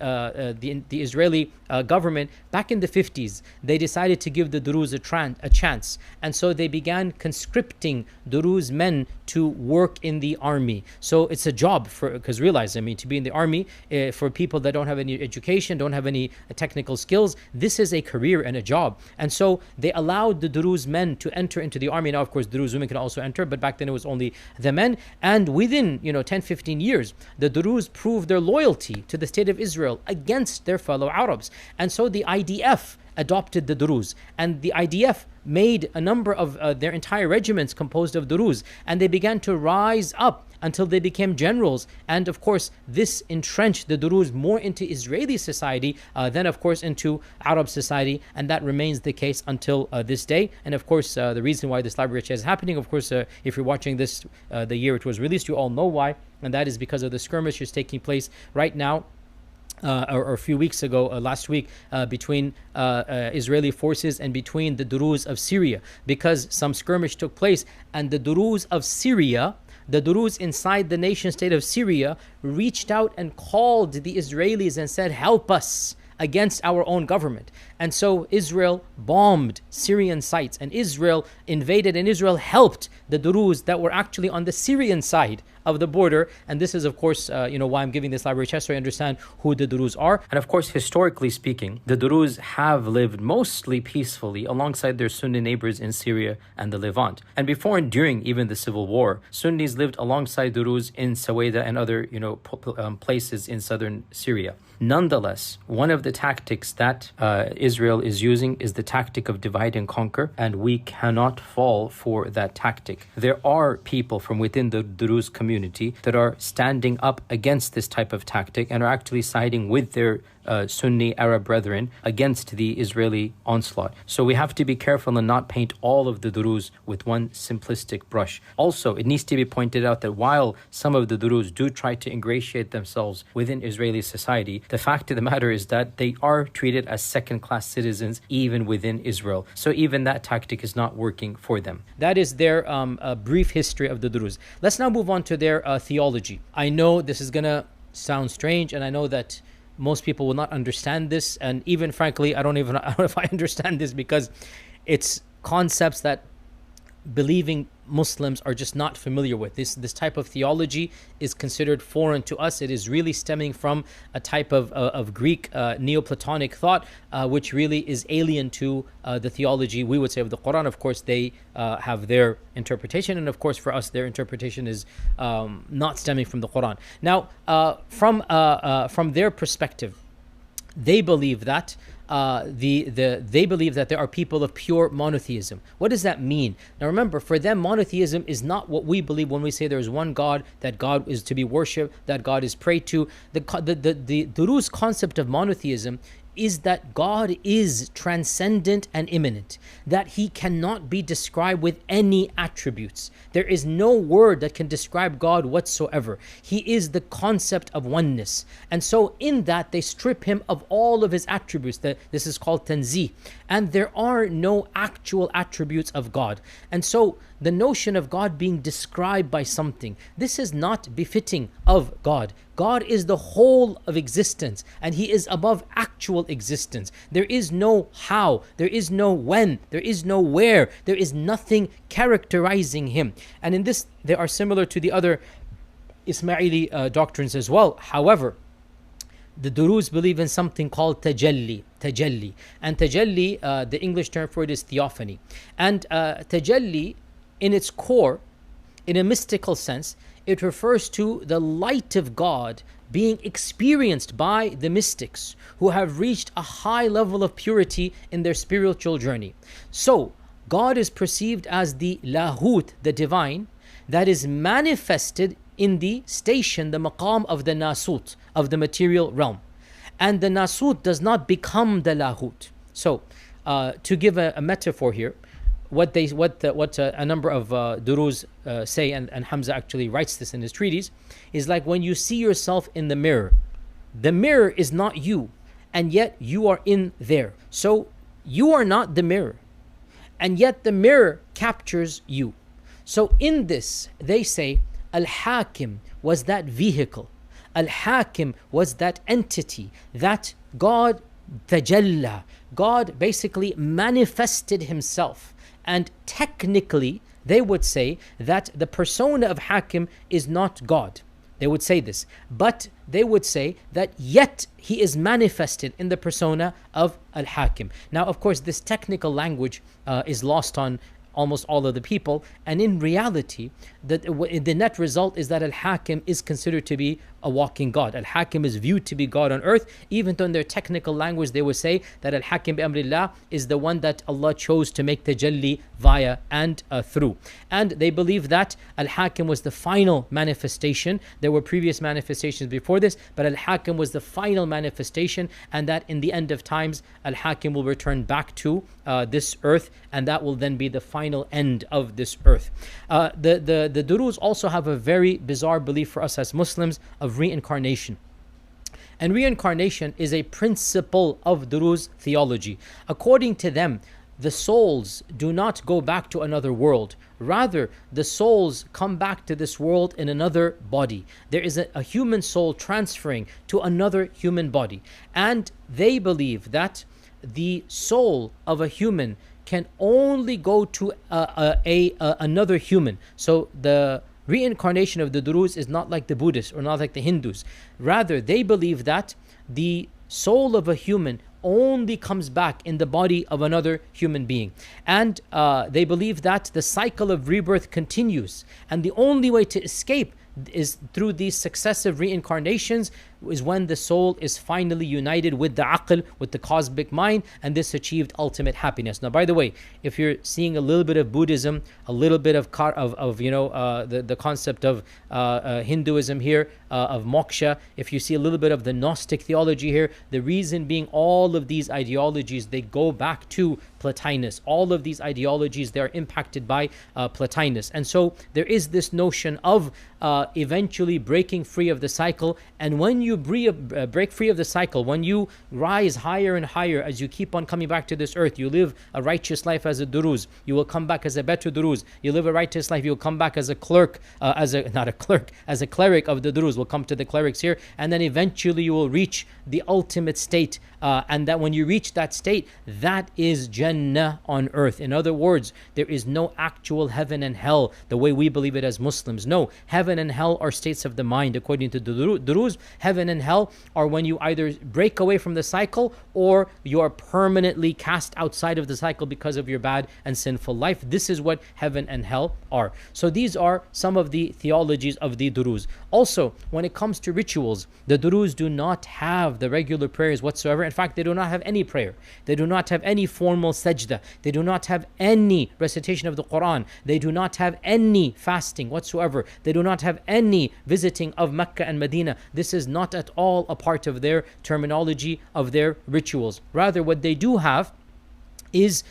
A: government back in the 50s, they decided to give the Druze a chance, and so they began conscripting Druze men to work in the army. So it's a job because realize, to be in the army for people that don't have any education, don't have any technical skills, this is a career and a job. And so they allowed the Druze men to enter into the army. Now, of course, Druze women can also enter, but back then it was only the men. And within 10-15 years, the Druze proved their loyalty to the state of Israel against their fellow Arabs. And so the IDF adopted the Druze, and the IDF made a number of their entire regiments composed of Druze, and they began to rise up until they became generals. And of course, this entrenched the Druze more into Israeli society than of course into Arab society, and that remains the case until this day. And of course, the reason why this library is happening, of course, if you're watching this the year it was released, you all know why, and that is because of the skirmishes taking place right now or a few weeks ago, last week, between Israeli forces and between the Druze of Syria, because some skirmish took place, and the Druze of Syria, the Druze inside the nation state of Syria, reached out and called the Israelis and said, help us against our own government. And so Israel bombed Syrian sites, and Israel invaded, and Israel helped the Druze that were actually on the Syrian side of the border. And this is, of course, why I'm giving this library chest, so I understand who the Druze are. And of course, historically speaking, the Druze have lived mostly peacefully alongside their Sunni neighbors in Syria and the Levant. And before and during even the civil war, Sunnis lived alongside Druze in Saweda and other places in southern Syria. Nonetheless, one of the tactics that Israel is using is the tactic of divide and conquer, and we cannot fall for that tactic. There are people from within the Druze community that are standing up against this type of tactic and are actually siding with their Sunni Arab brethren against the Israeli onslaught. So we have to be careful and not paint all of the Druze with one simplistic brush. Also, it needs to be pointed out that while some of the Druze do try to ingratiate themselves within Israeli society, the fact of the matter is that they are treated as second-class citizens even within Israel. So even that tactic is not working for them. That is their brief history of the Druze. Let's now move on to their theology. I know this is going to sound strange, and I know that most people will not understand this, and even frankly, I don't know if I understand this, because it's concepts that believing Muslims are just not familiar with. This type of theology is considered foreign to us. It is really stemming from a type of Greek Neoplatonic thought, which really is alien to the theology, we would say, of the Quran. Of course, they have their interpretation, and of course, for us, their interpretation is not stemming from the Quran. Now, from their perspective, they believe that they believe that there are people of pure monotheism. What does that mean? Now remember, for them, monotheism is not what we believe when we say there is one God, that God is to be worshipped, that God is prayed to. The Druze concept of monotheism is that God is transcendent and immanent, that he cannot be described with any attributes. There is no word that can describe God whatsoever. He is the concept of oneness. And so in that, they strip him of all of his attributes. This is called tanzih. And there are no actual attributes of God. And so the notion of God being described by something, this is not befitting of God. God is the whole of existence, and he is above actual existence. There is no how, there is no when, there is no where, there is nothing characterizing him. And in this, they are similar to the other Ismaili doctrines as well. However, the Druze believe in something called tajalli. And tajalli, the English term for it is theophany. And tajalli, in its core, in a mystical sense, it refers to the light of God being experienced by the mystics who have reached a high level of purity in their spiritual journey. So, God is perceived as the lahut, the divine, that is manifested in the station, the maqam of the nasut, of the material realm. And the nasut does not become the lahut. So, to give a metaphor here, what a number of Druze say, and Hamza actually writes this in his treatise, is like when you see yourself in the mirror is not you, and yet you are in there. So you are not the mirror, and yet the mirror captures you. So in this, they say, Al-Hakim was that vehicle. Al-Hakim was that entity, that God tajalla. God basically manifested himself. And technically, they would say that the persona of Hakim is not God. They would say this. But they would say that yet he is manifested in the persona of Al-Hakim. Now, of course, this technical language is lost on almost all of the people. And in reality, the net result is that Al-Hakim is considered to be a walking God. Al-Hakim is viewed to be God on earth, even though in their technical language they would say that Al-Hakim bi amrillah is the one that Allah chose to make tajalli via and through. And they believe that Al-Hakim was the final manifestation. There were previous manifestations before this, but Al-Hakim was the final manifestation, and that in the end of times, Al-Hakim will return back to this earth, and that will then be the final end of this earth. The Druze also have a very bizarre belief for us as Muslims of reincarnation. And reincarnation is a principle of Druze theology. According to them, the souls do not go back to another world. Rather, the souls come back to this world in another body. There is a human soul transferring to another human body. And they believe that the soul of a human can only go to another human. So the reincarnation of the Druze is not like the Buddhists or not like the Hindus. Rather, they believe that the soul of a human only comes back in the body of another human being. And they believe that the cycle of rebirth continues. And the only way to escape is through these successive reincarnations, is when the soul is finally united with the aql, with the cosmic mind, and this achieved ultimate happiness. Now, by the way, if you're seeing a little bit of Buddhism, a little bit of the concept of Hinduism here, of moksha, if you see a little bit of the Gnostic theology here, the reason being all of these ideologies, they go back to Plotinus. All of these ideologies, they are impacted by Plotinus. And so there is this notion of eventually breaking free of the cycle, and when you break free of the cycle, when you rise higher and higher as you keep on coming back to this earth, you live a righteous life as a Druze, you will come back as a better Druze. You live a righteous life, you will come back as a clerk, as a cleric of the Druze. We'll come to the clerics here, and then eventually you will reach the ultimate state. And that when you reach that state, that is Jannah on earth. In other words, there is no actual heaven and hell the way we believe it as Muslims. No, heaven and hell are states of the mind. According to the Druze, heaven and hell are when you either break away from the cycle or you are permanently cast outside of the cycle because of your bad and sinful life. This is what heaven and hell are. So these are some of the theologies of the Druze. Also, when it comes to rituals, the Druze do not have the regular prayers whatsoever. In fact, they do not have any prayer. They do not have any formal sajda. They do not have any recitation of the Quran. They do not have any fasting whatsoever. They do not have any visiting of Mecca and Medina. This is not at all a part of their terminology, of their rituals. Rather, what they do have is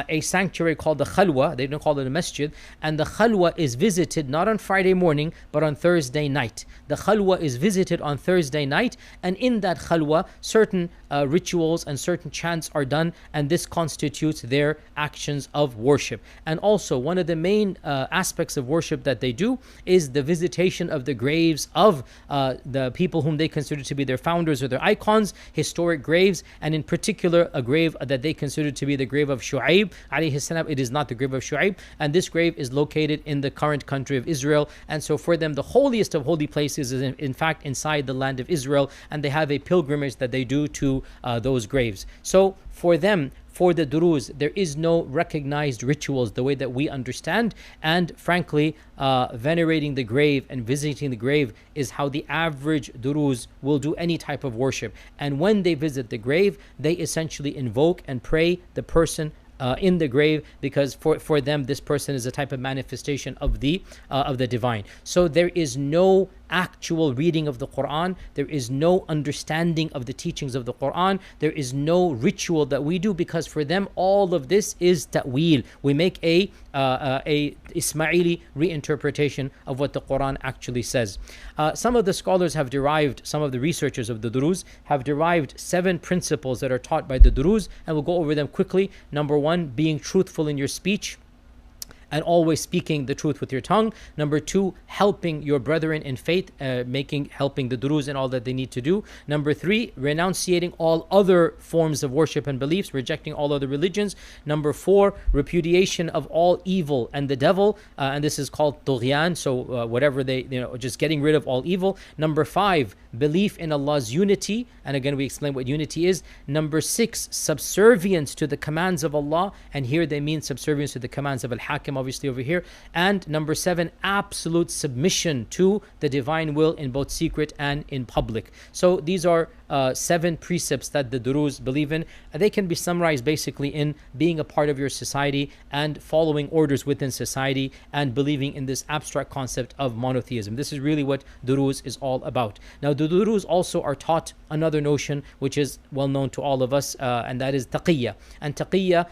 A: a sanctuary called the Khalwa. They don't call it a masjid. And the Khalwa is visited not on Friday morning, but on Thursday night. The Khalwa is visited on Thursday night. And in that Khalwa, certain rituals and certain chants are done. And this constitutes their actions of worship. And also, one of the main aspects of worship that they do is the visitation of the graves of the people whom they consider to be their founders or their icons, historic graves. And in particular, a grave that they consider to be the grave of Shu'aib alayhi salam. It is not the grave of Shu'aib, and this grave is located in the current country of Israel. And so for them, the holiest of holy places is in fact inside the land of Israel, and they have a pilgrimage that they do to those graves. So for them, for the Druze, there is no recognized rituals the way that we understand. And frankly, venerating the grave and visiting the grave is how the average Druze will do any type of worship. And when they visit the grave, they essentially invoke and pray the person in the grave, because for them this person is a type of manifestation of the divine. So there is no actual reading of the Quran. There is no understanding of the teachings of the Quran. There is no ritual that we do, because for them all of this is ta'wil. We make a Ismaili reinterpretation of what the Quran actually says. Some of the scholars have derived, some of the researchers of the Druze have derived 7 principles that are taught by the Druze, and we'll go over them quickly. Number 1, being truthful in your speech and always speaking the truth with your tongue. Number 2, helping your brethren in faith, helping the Druze in all that they need to do. Number 3, renunciating all other forms of worship and beliefs, rejecting all other religions. Number 4, repudiation of all evil and the devil, and this is called tughyan, so whatever they, just getting rid of all evil. Number 5, belief in Allah's unity, and again we explain what unity is. Number 6, subservience to the commands of Allah, and here they mean subservience to the commands of Al-Hakim, obviously over here. And number 7, absolute submission to the divine will in both secret and in public. So these are 7 precepts that the Druze believe in. They can be summarized basically in being a part of your society and following orders within society and believing in this abstract concept of monotheism. This is really what Druze is all about. Now the Druze also are taught another notion which is well known to all of us, and that is taqiyya. And taqiyya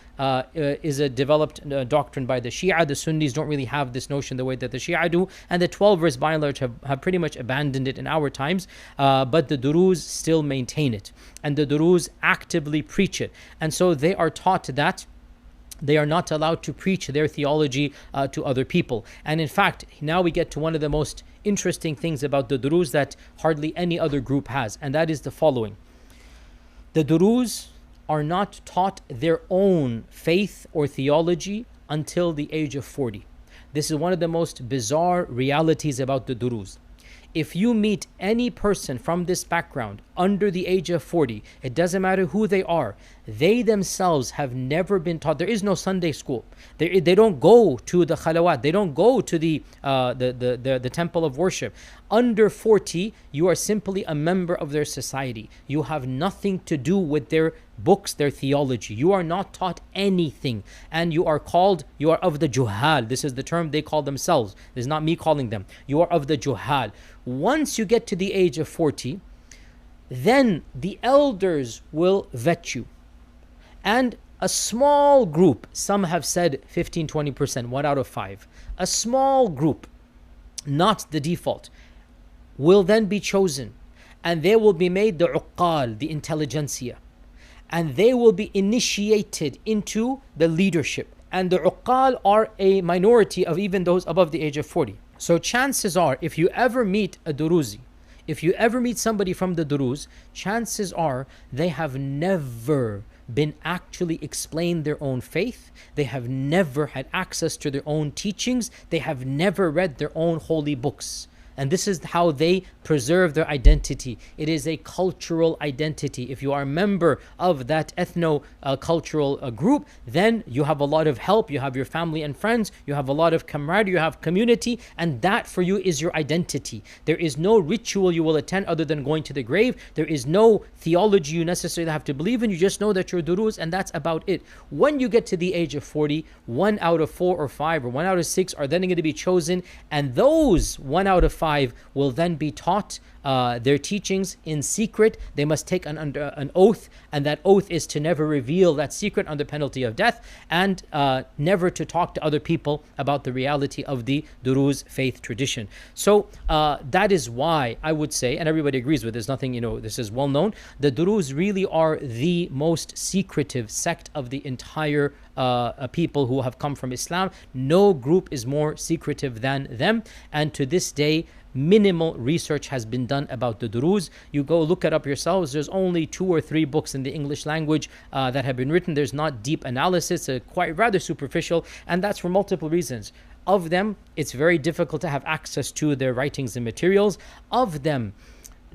A: is a developed doctrine by the Shia. The Sunnis don't really have this notion the way that the Shia do, and the 12 verse by and large have pretty much abandoned it in our times, but the Druze still maintain it, and the Druze actively preach it. And so they are taught that they are not allowed to preach their theology to other people. And in fact, now we get to one of the most interesting things about the Druze that hardly any other group has, and that is the following. The Druze are not taught their own faith or theology until the age of 40. This is one of the most bizarre realities about the Druze. If you meet any person from this background under the age of 40, it doesn't matter who they are, they themselves have never been taught. There is no Sunday school. They don't go to the khalawat. They don't go to the temple of worship. Under 40, you are simply a member of their society. You have nothing to do with their books, their theology. You are not taught anything, and you are of the juhal. This is the term they call themselves. This is not me calling them. You are of the juhal. Once you get to the age of 40, then the elders will vet you. And a small group, some have said 15-20%, 1 out of 5, a small group, not the default, will then be chosen. and they will be made the uqqal, the intelligentsia, and they will be initiated into the leadership. And the uqqal are a minority of even those above the age of 40. So chances are, if you ever meet a Druzi, if you ever meet somebody from the Druze, chances are they have never been actually explained their own faith. They have never had access to their own teachings. They have never read their own holy books. And this is how they preserve their identity. It is a cultural identity. If you are a member of that ethno-cultural group, then you have a lot of help. You have your family and friends. You have a lot of camaraderie. You have community. And that for you is your identity. There is no ritual you will attend other than going to the grave. There is no theology you necessarily have to believe in. You just know that you're Druze, and that's about it. When you get to the age of 40, 1 out of 4 or 5 or 1 out of 6 are then going to be chosen. And those 1 out of 5 will then be taught their teachings in secret. They must take an oath, and that oath is to never reveal that secret under penalty of death, and never to talk to other people about the reality of the Druze faith tradition. So that is why I would say, and everybody agrees with this, nothing, this is well known, the Druze really are the most secretive sect of the entire people who have come from Islam. No group is more secretive than them, and to this day minimal research has been done about the Druze. You go look it up yourselves. There's only 2 or 3 books in the English language that have been written. There's not deep analysis, quite rather superficial, and that's for multiple reasons. Of them, it's very difficult to have access to their writings and materials. Of them,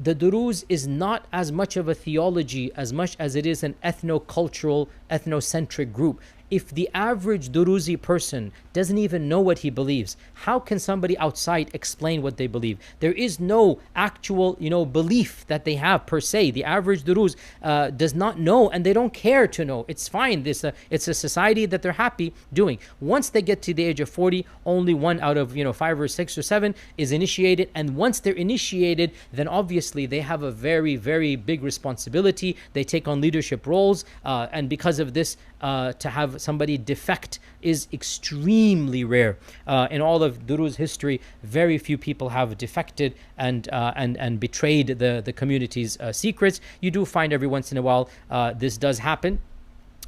A: the Druze is not as much of a theology as much as it is an ethno-cultural, ethnocentric group. If the average Druze person doesn't even know what he believes, how can somebody outside explain what they believe? There is no actual, belief that they have per se. The average Druze does not know, and they don't care to know. It's fine. It's a society that they're happy doing. Once they get to the age of 40, only 1 out of 5 or 6 or 7 is initiated. And once they're initiated, then obviously they have a very, very big responsibility. They take on leadership roles, and because of this, to have somebody defect is extremely rare. In all of Druze history, very few people have defected and betrayed the community's secrets. You do find every once in a while this does happen.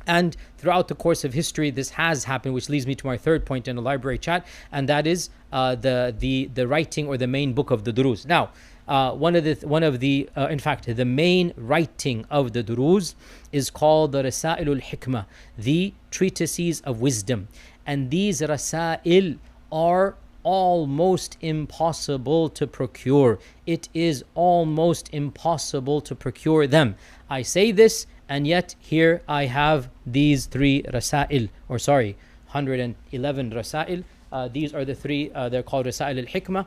A: And throughout the course of history, this has happened, which leads me to my third point in the library chat, and that is the writing or the main book of the Druze. Now, in fact, the main writing of the Druze is called the Rasailul Hikmah, the treatises of wisdom. And these Rasail are almost impossible to procure. It is almost impossible to procure them. I say this, and yet here I have these 3 Rasail, 111 Rasail. These are the 3, they're called Rasail al-Hikmah,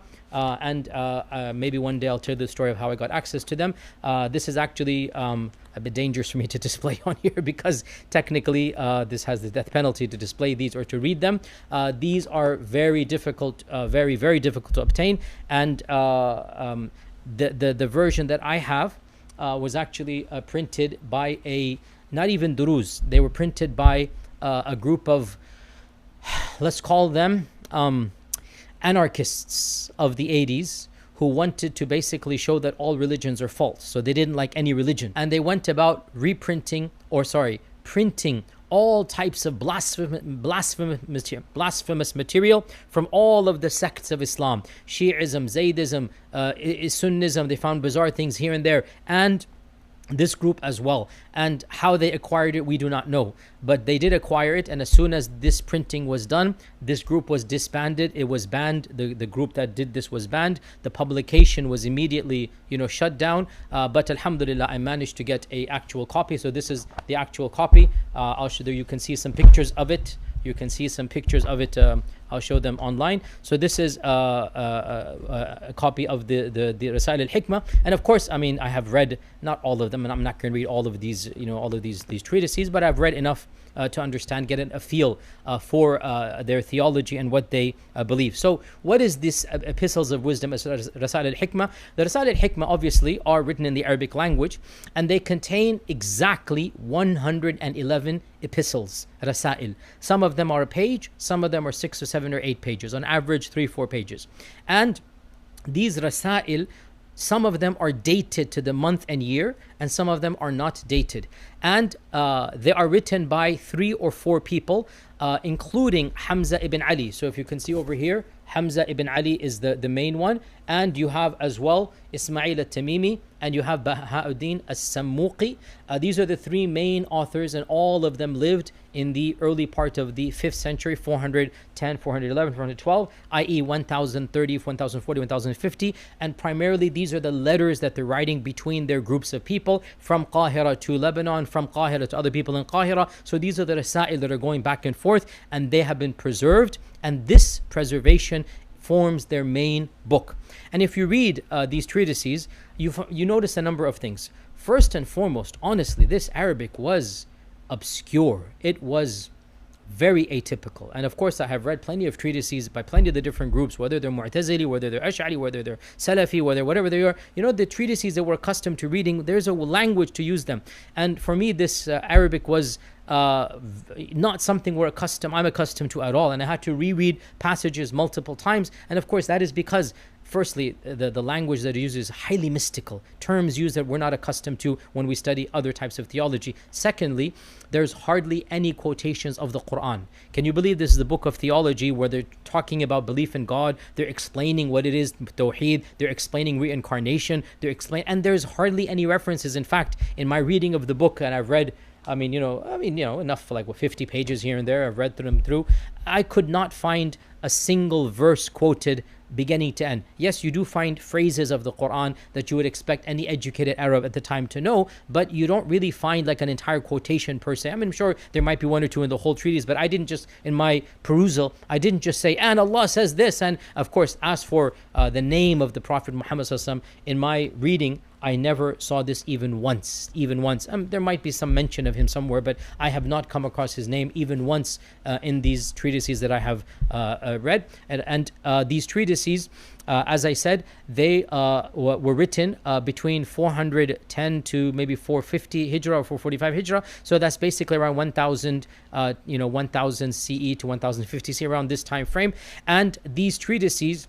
A: and maybe one day I'll tell the story of how I got access to them. This is actually a bit dangerous for me to display on here because technically this has the death penalty to display these or to read them. These are very difficult, very, very difficult to obtain, and the version that I have was actually printed by not even Druze, they were printed by a group of, let's call them anarchists of the 80s who wanted to basically show that all religions are false. So they didn't like any religion. And they went about printing all types of blasphemous material from all of the sects of Islam. Shi'ism, Zaydism, Sunnism, they found bizarre things here and there. And this group as well, and how they acquired it we do not know, but they did acquire it, and as soon as this printing was done, this group was disbanded. It was banned. The group that did this was banned. The publication was immediately shut down, but alhamdulillah I managed to get a actual copy. So this is the actual copy. I'll show you. You can see some pictures of it. I'll show them online. So this is a copy of the Rasail al-Hikmah, and of course, I have read not all of them, and I'm not going to read all of these, all of these treatises, but I've read enough to understand, get a feel for their theology and what they believe. So what is this Epistles of Wisdom, Rasail al-Hikmah? The Rasail al-Hikmah obviously are written in the Arabic language, and they contain exactly 111 epistles, Rasail. Some of them are a page, some of them are 6 or 7 or 8 pages, on average 3-4 pages. And these Rasail Some of them are dated to the month and year, and some of them are not dated. And they are written by 3 or 4 people, including Hamza ibn Ali. So if you can see over here, Hamza ibn Ali is the main one. And you have as well Ismail al-Tamimi, and you have Bahauddin as-Sammuqi. These are the 3 main authors, and all of them lived in the early part of the 5th century, 410, 411, 412, i.e. 1030, 1040, 1050. And primarily these are the letters that they're writing between their groups of people, from Qahira to Lebanon, from Qahira to other people in Qahira. So these are the rasail that are going back and forth, and they have been preserved, and this preservation forms their main book. And if you read these treatises, you notice a number of things. First and foremost, honestly, this Arabic was obscure. It was very atypical. And of course, I have read plenty of treatises by plenty of the different groups, whether they're Mu'tazili, whether they're Ash'ari, whether they're Salafi, whatever they are. You know, the treatises that we're accustomed to reading, there's a language to use them. And for me, this Arabic was not something I'm accustomed to at all. And I had to reread passages multiple times. And of course, that is because firstly, the language that it uses is highly mystical. Terms used that we're not accustomed to when we study other types of theology. Secondly, there's hardly any quotations of the Quran. Can you believe this is the book of theology where they're talking about belief in God, they're explaining what it is, Tawheed, they're explaining reincarnation, and there's hardly any references. In fact, in my reading of the book, and I've read enough for like 50 pages here and there. I've read them through. I could not find a single verse quoted beginning to end. Yes, you do find phrases of the Quran that you would expect any educated Arab at the time to know, but you don't really find like an entire quotation per se. I mean, I'm sure there might be 1 or 2 in the whole treatise, but I didn't just, in my perusal, I didn't just say, and Allah says this, and of course ask for the name of the Prophet Muhammad sallallahu alaihi wasallam. In my reading, I never saw this even once. There might be some mention of him somewhere, but I have not come across his name even once in these treatises that I have read. And these treatises, as I said, they were written between 410 to maybe 450 Hijrah or 445 Hijrah. So that's basically around 1000, 1000 CE to 1050 CE, around this time frame. And these treatises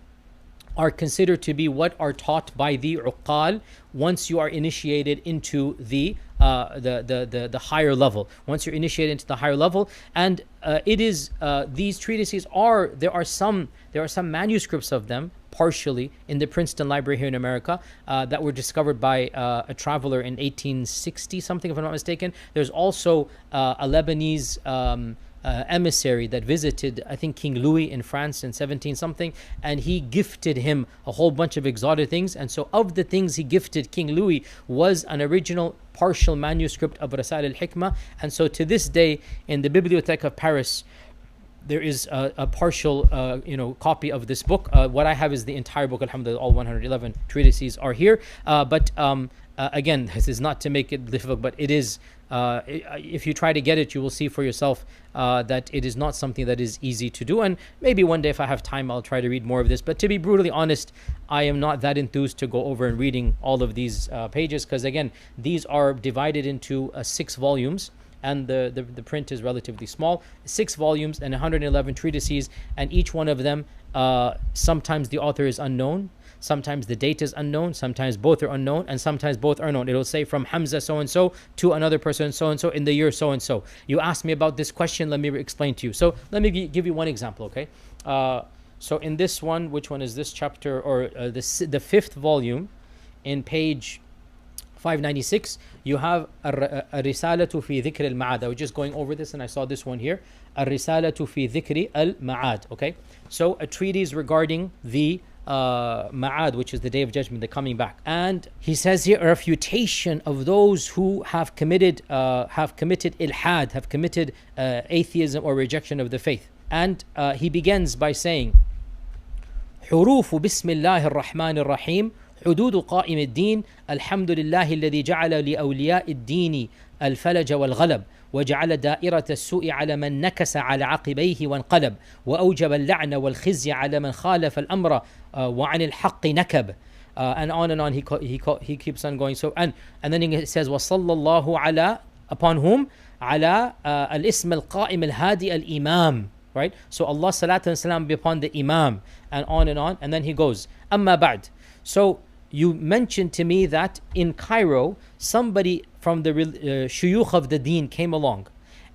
A: are considered to be what are taught by the uqal once you are initiated into the higher level. Once you're initiated into the higher level, and it is these treatises there are some manuscripts of them partially in the Princeton Library here in America that were discovered by a traveler in 1860 something, if I'm not mistaken. There's also a Lebanese emissary that visited, I think, King Louis in France in 17 something, and he gifted him a whole bunch of exotic things. And so of the things he gifted King Louis was an original partial manuscript of Rasail al-Hikmah. And so to this day in the Bibliothèque of Paris there is a partial copy of this book. What I have is the entire book, alhamdulillah. All 111 treatises are here, but again, this is not to make it difficult, but it is, if you try to get it, you will see for yourself that it is not something that is easy to do. And maybe one day if I have time, I'll try to read more of this. But to be brutally honest, I am not that enthused to go over and reading all of these pages, because again, these are divided into 6 volumes. And the print is relatively small. 6 volumes and 111 treatises, and each one of them, sometimes the author is unknown, sometimes the date is unknown, sometimes both are unknown, and sometimes both are known. It'll say from Hamza so-and-so to another person so-and-so in the year so-and-so. You asked me about this question, let me explain to you. So let me give you one example, okay? So in this one, which one is this chapter, or the 5th volume, in page 596, you have الرسالة في ذكر المعاد. I was just going over this and I saw this one here. الرسالة في ذكر المعاد. Okay, so a treatise regarding the Ma'ad, which is the day of judgment, the coming back. And he says here a refutation of those who have committed ilhad, have committed atheism or rejection of the faith. And he begins by saying, حروف بسم الله الرحمن الرحيم حدود قائم الدين الحمد لله الذي جعل لأولياء الدين الفلج والغلب وجعل دائرة السوء على من نكس على عقبيه وانقلب وأوجب اللعن والخزي على من خالف الأمر وعن الحق نكب. And on he keeps on going. So and then he says وصلى الله على, upon whom, على الاسم القائم الهادي الإمام. Right? So Allah salatu and salam be upon the Imam, and on, and then he goes, أما بعد. So you mentioned to me that in Cairo, somebody from the shuyukh of the deen came along,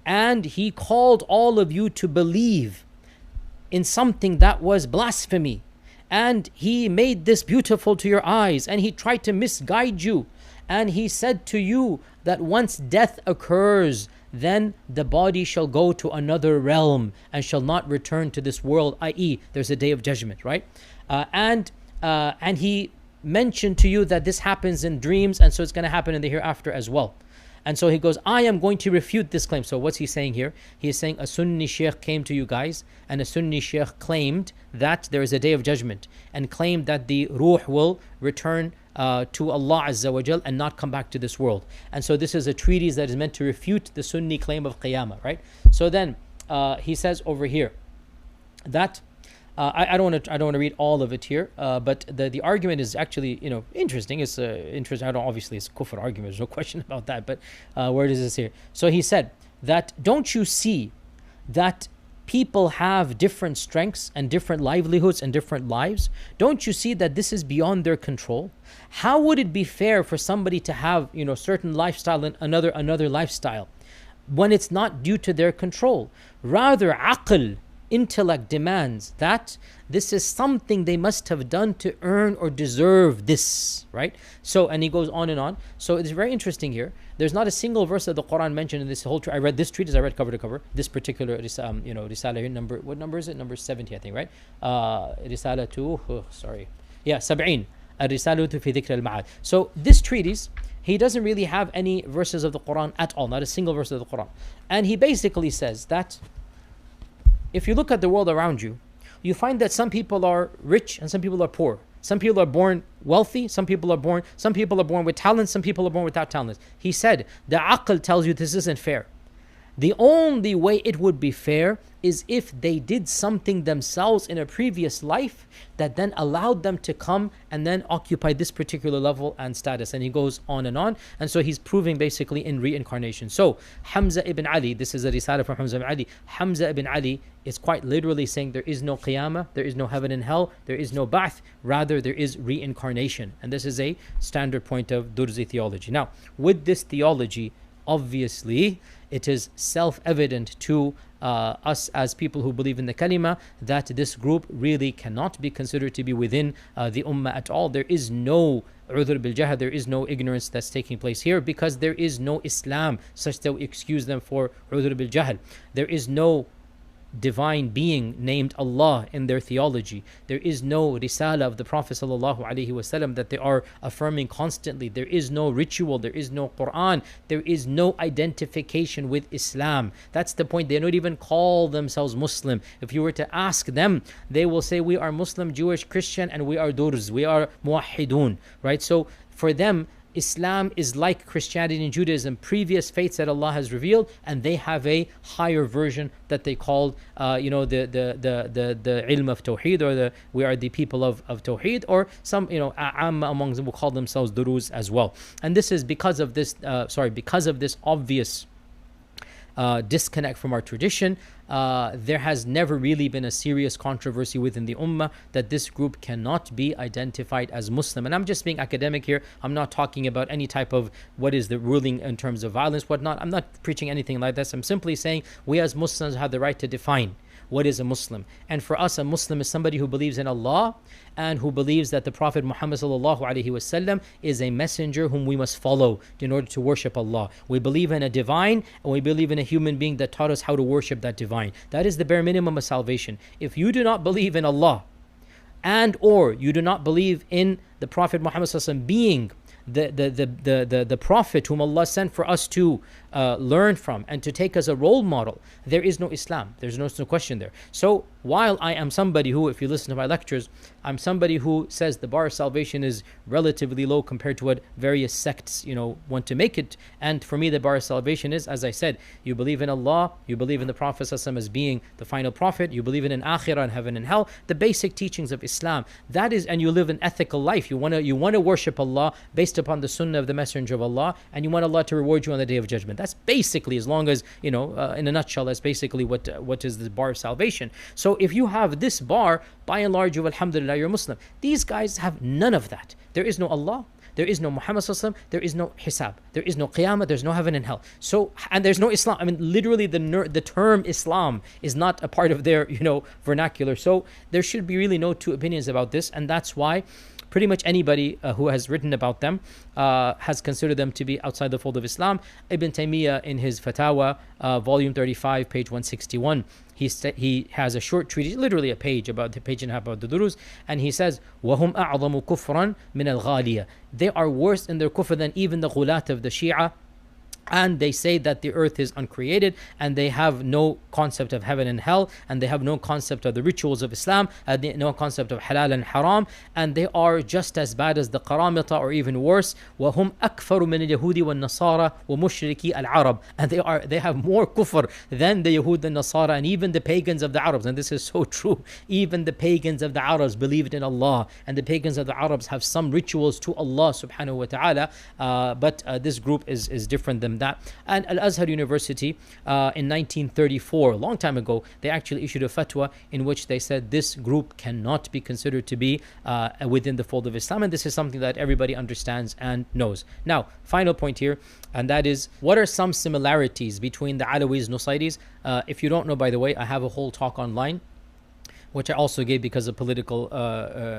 A: and he called all of you to believe in something that was blasphemy, and he made this beautiful to your eyes, and he tried to misguide you, and he said to you that once death occurs, then the body shall go to another realm and shall not return to this world, i.e., there's a day of judgment, right? And he mentioned to you that this happens in dreams, and so it's going to happen in the hereafter as well. And so he goes, I am going to refute this claim. So what's he saying here? He is saying a Sunni Shaykh came to you guys, and a Sunni Shaykh claimed that there is a day of judgment, and claimed that the ruh will return to Allah Azza wa Jal and not come back to this world. And so this is a treatise that is meant to refute the Sunni claim of Qiyamah, right? So then he says over here that I don't want to read all of it here, but the argument is actually interesting. It's interesting. Obviously it's kufr argument. There's no question about that. But where does this here? So he said that, don't you see that people have different strengths and different livelihoods and different lives? Don't you see that this is beyond their control? How would it be fair for somebody to have certain lifestyle and another lifestyle when it's not due to their control? Rather, aql, intellect, demands that this is something they must have done to earn or deserve this, right? So, and he goes on and on. So it's very interesting here. There's not a single verse of the Quran mentioned in this whole. I read this treatise. I read cover to cover. This particular Risala here, number, what number is it? Number 70, I think, right? Risala to, yeah, 70. Al-Risalatu fi Dhikr al-Ma'ad. So this treatise, he doesn't really have any verses of the Quran at all, not a single verse of the Quran. And he basically says that if you look at the world around you, you find that some people are rich and some people are poor. Some people are born wealthy, some people are born with talents, some people are born without talents. He said, the aql tells you this isn't fair. The only way it would be fair is if they did something themselves in a previous life that then allowed them to come and then occupy this particular level and status. And he goes on. And so he's proving basically in reincarnation. So Hamza ibn Ali, this is a risala from Hamza ibn Ali. Hamza ibn Ali is quite literally saying there is no qiyamah, there is no heaven and hell, there is no ba'th, rather there is reincarnation. And this is a standard point of Druze theology. Now, with this theology, obviously, it is self-evident to us as people who believe in the kalima that this group really cannot be considered to be within the ummah at all. There is no udhr bil jahl, there is no ignorance that's taking place here, because there is no Islam such that we excuse them for udhr bil jahl. There is no divine being named Allah in their theology. There is no risala of the Prophet ﷺ that they are affirming constantly. There is no ritual, there is no Quran, there is no identification with Islam. That's the point. They don't even call themselves Muslim. If you were to ask them, they will say we are Muslim, Jewish, Christian, and we are Druze, we are Muwahhidun, right? So for them, Islam is like Christianity and Judaism, previous faiths that Allah has revealed, and they have a higher version that they called, the ilm of Tawheed, or we are the people of Tawheed, or some, Amma among them will call themselves Druze as well. And this is because of this, because of this obvious disconnect from our tradition. There has never really been a serious controversy within the ummah that this group cannot be identified as Muslim. And I'm just being academic here. I'm not talking about any type of what is the ruling in terms of violence, whatnot. I'm not preaching anything like this. I'm simply saying we as Muslims have the right to define what is a Muslim. And for us, a Muslim is somebody who believes in Allah and who believes that the Prophet Muhammad ﷺ is a messenger whom we must follow in order to worship Allah. We believe in a divine, and we believe in a human being that taught us how to worship that divine. That is the bare minimum of salvation. If you do not believe in Allah, and or you do not believe in the Prophet Muhammad ﷺ being the prophet whom Allah sent for us to learn from and to take as a role model, there is no Islam. There's no question there. So while I am somebody who, if you listen to my lectures, I'm somebody who says the bar of salvation is relatively low compared to what various sects, want to make it. And for me, the bar of salvation is, as I said, you believe in Allah, you believe in the Prophet ﷺ as being the final prophet, you believe in an akhirah and heaven and hell, the basic teachings of Islam. That is, and you live an ethical life. You want to worship Allah based upon the sunnah of the messenger of Allah, and you want Allah to reward you on the day of judgment. That's basically, as long as, in a nutshell, that's basically what is the bar of salvation. So So if you have this bar, by and large, you alhamdulillah, you're Muslim. These guys have none of that. There is no Allah. There is no Muhammad sallallahu alaihi wasallam. There is no hisab. There is no qiyamah. There's no heaven and hell. So, and there's no Islam. I mean, literally, the term Islam is not a part of their vernacular. So there should be really no two opinions about this, and that's why pretty much anybody who has written about them has considered them to be outside the fold of Islam. Ibn Taymiyyah in his Fatawa, volume 35, page 161, he has a short treatise, literally a page and a half about the Druze, and he says, وَهُمْ أَعْظَمُ كُفْرًا مِنَ الْغَالِيَةِ. They are worse in their kufr than even the ghulat of the Shia. And they say that the earth is uncreated, and they have no concept of heaven and hell, and they have no concept of the rituals of Islam, no concept of halal and haram, and they are just as bad as the Qaramita, or even worse. وَهُمْ أَكْفَرُ مِنَ الْيَهُودِ وَالنَّصَارَى وَمُشْرِكِي الْعَرَبِ. And they have more kufr than the Yahud and Nasara, and even the pagans of the Arabs. And this is so true. Even the pagans of the Arabs believed in Allah, and the pagans of the Arabs have some rituals to Allah subhanahu wa ta'ala, but this group is different than that. And Al-Azhar University in 1934, a long time ago, they actually issued a fatwa in which they said this group cannot be considered to be within the fold of Islam, and this is something that everybody understands and knows. Now, final point here, and that is, what are some similarities between the Alawis, Nusayris? If you don't know, by the way, I have a whole talk online, which I also gave because of political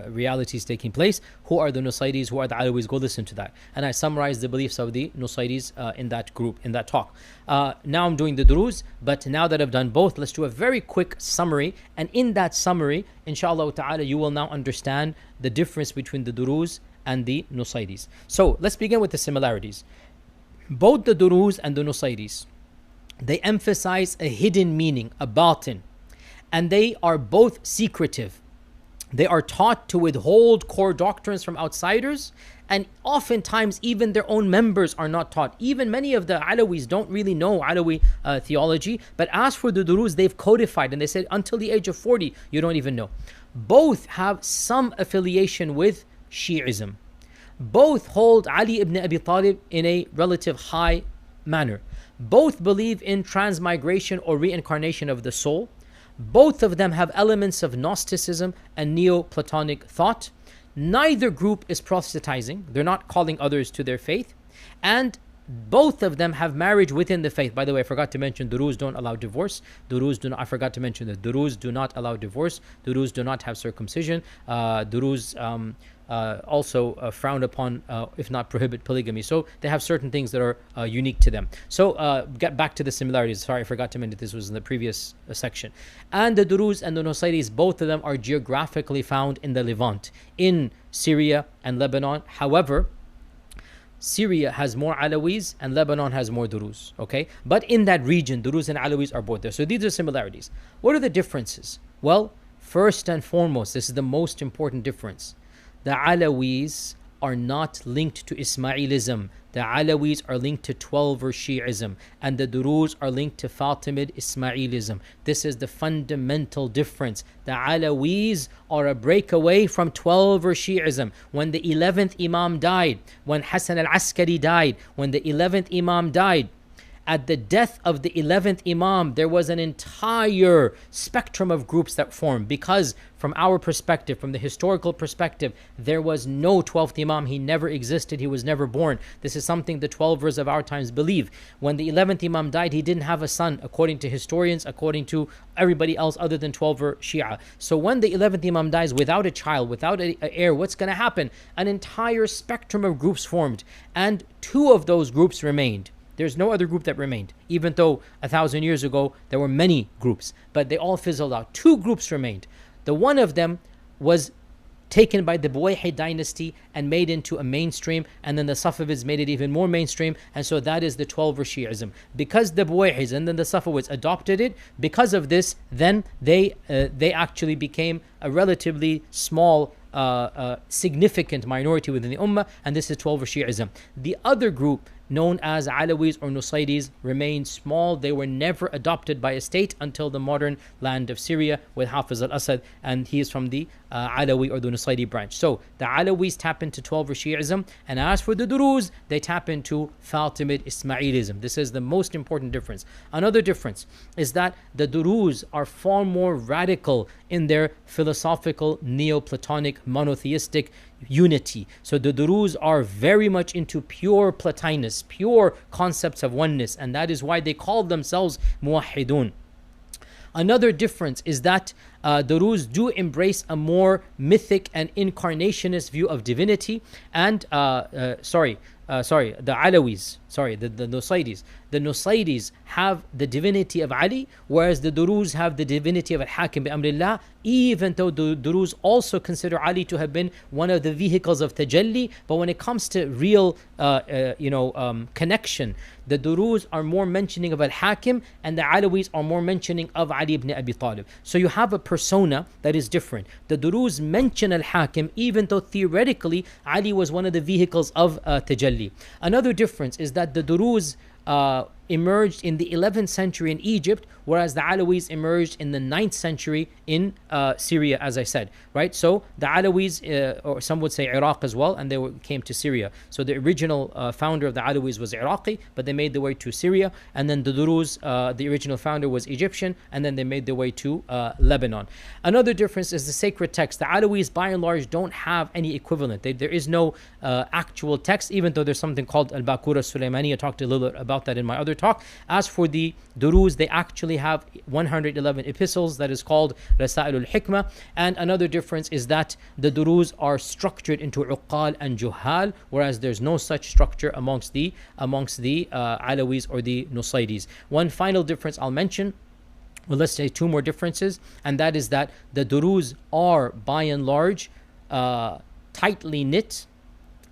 A: realities taking place. Who are the Nusayris? Who are the Alawis? Go listen to that. And I summarized the beliefs of the Nusayris in that group, in that talk. Now I'm doing the Druze, but now that I've done both, let's do a very quick summary. And in that summary, inshallah ta'ala, you will now understand the difference between the Druze and the Nusayris. So let's begin with the similarities. Both the Druze and the Nusayris, they emphasize a hidden meaning, a batin. And they are both secretive. They are taught to withhold core doctrines from outsiders, and oftentimes even their own members are not taught. Even many of the Alawis don't really know Alawi theology, but as for the Druze, they've codified, and they said until the age of 40, you don't even know. Both have some affiliation with Shi'ism. Both hold Ali ibn Abi Talib in a relative high manner. Both believe in transmigration or reincarnation of the soul. Both of them have elements of Gnosticism and Neoplatonic thought. Neither group is proselytizing. They're not calling others to their faith. And both of them have marriage within the faith. By the way, I forgot to mention, Druze don't allow divorce. I forgot to mention that Druze do not allow divorce. Druze do not have circumcision. Druze also frown upon, if not prohibit, polygamy. So they have certain things that are unique to them. So get back to the similarities. Sorry, I forgot to mention this was in the previous section. And the Druze and the Nusayris, both of them are geographically found in the Levant, in Syria and Lebanon. However, Syria has more Alawis and Lebanon has more Druze, okay? But in that region, Druze and Alawis are both there. So these are similarities. What are the differences? Well, first and foremost, this is the most important difference. The Alawis are not linked to Ismailism. The Alawis are linked to Twelver Shi'ism, and the Druze are linked to Fatimid Ismailism. This is the fundamental difference. The Alawis are a breakaway from Twelver Shi'ism. When the 11th Imam died, when Hassan al-Askari died, when the 11th Imam died, at the death of the 11th Imam, there was an entire spectrum of groups that formed, because from our perspective, from the historical perspective, there was no 12th Imam. He never existed. He was never born. This is something the 12ers of our times believe. When the 11th Imam died, he didn't have a son, according to historians, according to everybody else other than 12er Shia. So when the 11th Imam dies without a child, without an heir, what's going to happen? An entire spectrum of groups formed, and two of those groups remained. There's no other group that remained, even though 1,000 years ago there were many groups, but they all fizzled out. Two groups remained. The one of them was taken by the Buwayhid dynasty and made into a mainstream, and then the Safavids made it even more mainstream, and so that is the Twelver Shi'ism. Because the Buwayhids and then the Safavids adopted it, because of this, then they actually became a relatively small significant minority within the Ummah, and this is Twelver Shi'ism. The other group known as Alawis or Nusayris, remained small. They were never adopted by a state until the modern land of Syria with Hafiz al-Assad, and he is from the Alawi or the Nusayri branch. So the Alawis tap into 12 Shi'ism, and as for the Druze, they tap into Fatimid Ismailism. This is the most important difference. Another difference is that the Druze are far more radical in their philosophical, Neoplatonic, monotheistic unity. So the Druze are very much into pure Plotinus, pure concepts of oneness, and that is why they call themselves Muwahhidun. Another difference is that the Druze do embrace a more mythic and incarnationist view of divinity, and the Alawis, the Nusayris. The Nusayris have the divinity of Ali, whereas the Druze have the divinity of Al-Hakim bi Amrillah, even though the Druze also consider Ali to have been one of the vehicles of Tajalli. But when it comes to real connection, the Druze are more mentioning of Al-Hakim, and the Alawis are more mentioning of Ali ibn Abi Talib. So you have a persona that is different. The Druze mention Al-Hakim, even though theoretically Ali was one of the vehicles of Tajalli. Another difference is that the Druze emerged in the 11th century in Egypt, whereas the Alawis emerged in the 9th century in Syria, as I said, right? So the Alawis, or some would say Iraq as well, and they came to Syria. So the original founder of the Alawis was Iraqi, but they made their way to Syria, and then the Druze, the original founder was Egyptian, and then they made their way to Lebanon. Another difference is the sacred text. The Alawis, by and large, don't have any equivalent. There is no actual text, even though there's something called Al-Baqura Sulaymani. I talked a little bit about that in my other talk. As for the Druze, they actually have 111 epistles that is called Rasail al-Hikmah. And another difference is that the Druze are structured into Uqal and Juhal, whereas there's no such structure amongst the Alawis or the Nusayris. One final difference I'll mention, well, let's say two more differences, and that is that the Druze are by and large tightly knit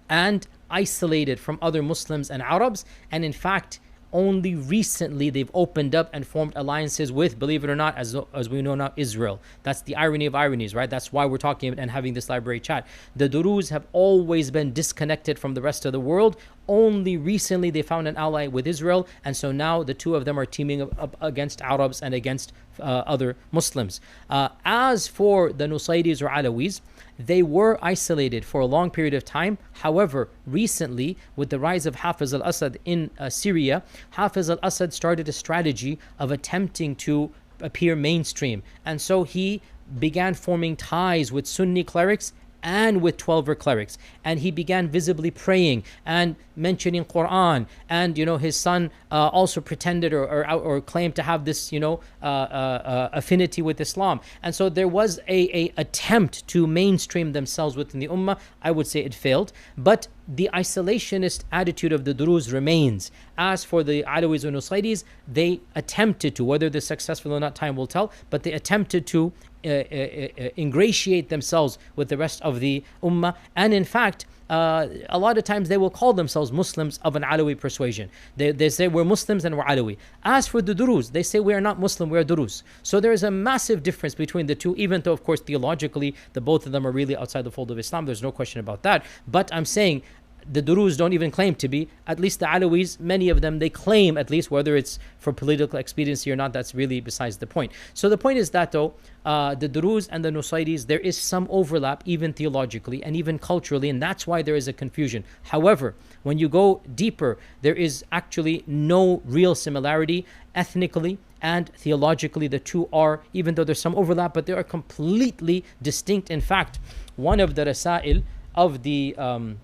A: and isolated from other Muslims and Arabs, and in fact only recently they've opened up and formed alliances with, believe it or not, as we know now, Israel. That's the irony of ironies, right? That's why we're talking and having this library chat. The Druze have always been disconnected from the rest of the world. Only recently they found an ally with Israel, and so now the two of them are teaming up against Arabs and against other Muslims. As for the Nusayris or Alawis, they were isolated for a long period of time. However, recently, with the rise of Hafiz al-Assad in Syria, Hafiz al-Assad started a strategy of attempting to appear mainstream. And so he began forming ties with Sunni clerics and with 12er clerics, and he began visibly praying and mentioning Quran, and his son also pretended or claimed to have this affinity with Islam, and so there was a attempt to mainstream themselves within the Ummah. I would say it failed, but the isolationist attitude of the Druze remains. As for the Alawis and Nusayris, they attempted to, whether they're successful or not, time will tell, but they attempted to ingratiate themselves with the rest of the Ummah, and in fact a lot of times they will call themselves Muslims of an Alawi persuasion. They say we're Muslims and we're Alawi. As for the Druze, they say we are not Muslim, we are Druze. So there is a massive difference between the two, even though of course theologically the both of them are really outside the fold of Islam. There's no question about that. But I'm saying the Druze don't even claim to be. At least the Alawis, many of them, they claim, at least, whether it's for political expediency or not, that's really besides the point. So the point is that though, the Druze and the Nusayris, there is some overlap even theologically and even culturally, and that's why there is a confusion. However, when you go deeper, there is actually no real similarity ethnically and theologically. The two are, even though there's some overlap, but they are completely distinct. In fact, one of the Rasail of the Rasail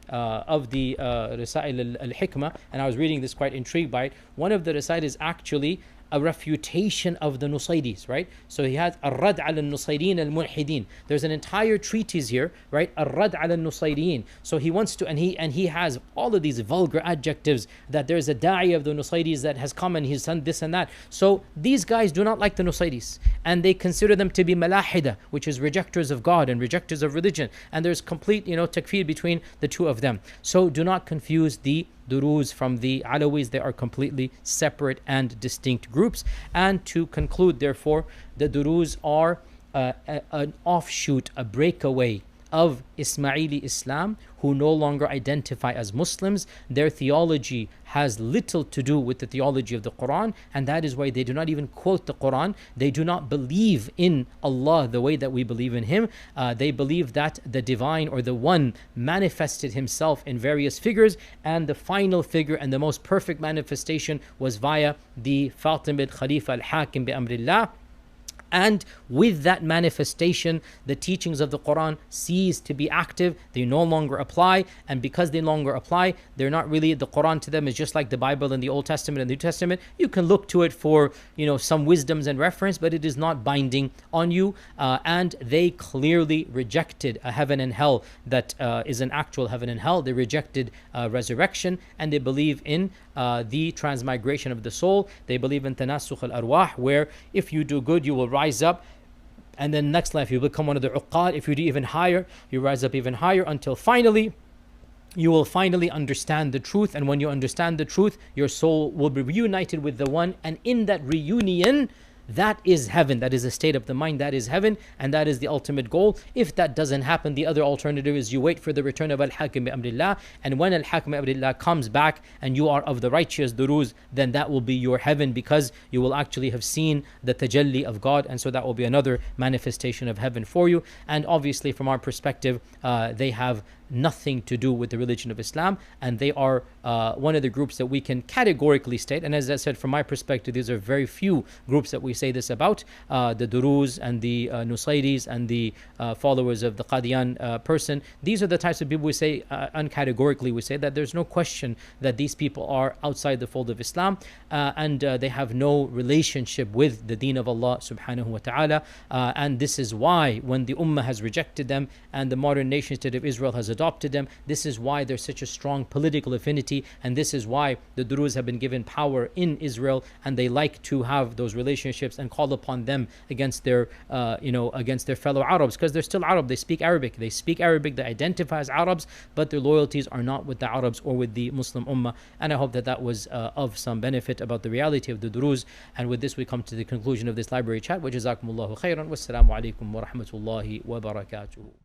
A: al-Hikmah, and I was reading this quite intrigued by it. One of the Rasail is actually a refutation of the Nusayris, right? So he has Ar-Rad ala al-Nusayrin al-Mulhidin. There's an entire treatise here, right? Ar-Rad ala al-Nusayrin. So he wants to, and he has all of these vulgar adjectives that there's a da'i of the Nusayris that has come and he's done this and that. So these guys do not like the Nusayris, and they consider them to be malahida, which is rejectors of God and rejectors of religion. And there's complete, takfir between the two of them. So do not confuse the Druze from the Alawis. They are completely separate and distinct groups. And to conclude, therefore, the Druze are an offshoot, a breakaway of Ismaili Islam who no longer identify as Muslims. Their theology has little to do with the theology of the Quran, and that is why they do not even quote the Quran. They do not believe in Allah the way that we believe in Him. They believe that the divine or the one manifested Himself in various figures, and the final figure and the most perfect manifestation was via the Fatimid Khalifa al-Hakim bi-Amrillah. And with that manifestation, the teachings of the Quran cease to be active. They no longer apply. And because they no longer apply, they're not really, the Quran to them is just like the Bible in the Old Testament and the New Testament. You can look to it for, some wisdoms and reference, but it is not binding on you. And they clearly rejected a heaven and hell that is an actual heaven and hell. They rejected resurrection, and they believe in the transmigration of the soul. They believe in tanasukh al-arwah, where if you do good, you will rise up, and then next life you become one of the uqad. If you do even higher, you rise up even higher, until finally you will finally understand the truth. And when you understand the truth, your soul will be reunited with the one, and in that reunion, that is heaven. That is a state of the mind. That is heaven, and that is the ultimate goal. If that doesn't happen, the other alternative is you wait for the return of Al-Hakim bi-Amrillah, and when Al-Hakim bi-Amrillah comes back and you are of the righteous Druze, then that will be your heaven, because you will actually have seen the tajalli of God, and so that will be another manifestation of heaven for you. And obviously from our perspective, they have nothing to do with the religion of Islam, and they are one of the groups that we can categorically state, and as I said, from my perspective, these are very few groups that we say this about, the Druze and the Nusayris and the followers of the Qadian person. These are the types of people we say, uncategorically we say that there's no question that these people are outside the fold of Islam, and they have no relationship with the deen of Allah subhanahu wa ta'ala, and this is why when the Ummah has rejected them and the modern nation state of Israel has adopted them, this is why there's such a strong political affinity, and this is why the Druze have been given power in Israel, and they like to have those relationships and call upon them against their against their fellow Arabs, because they're still Arab. They speak Arabic, they identify as Arabs, but their loyalties are not with the Arabs or with the Muslim Ummah. And I hope that that was of some benefit about the reality of the Druze. And with this we come to the conclusion of this library chat. Wa jazakumullahu khairan. Wassalamu alaikum wa rahmatullahi wa barakatuh.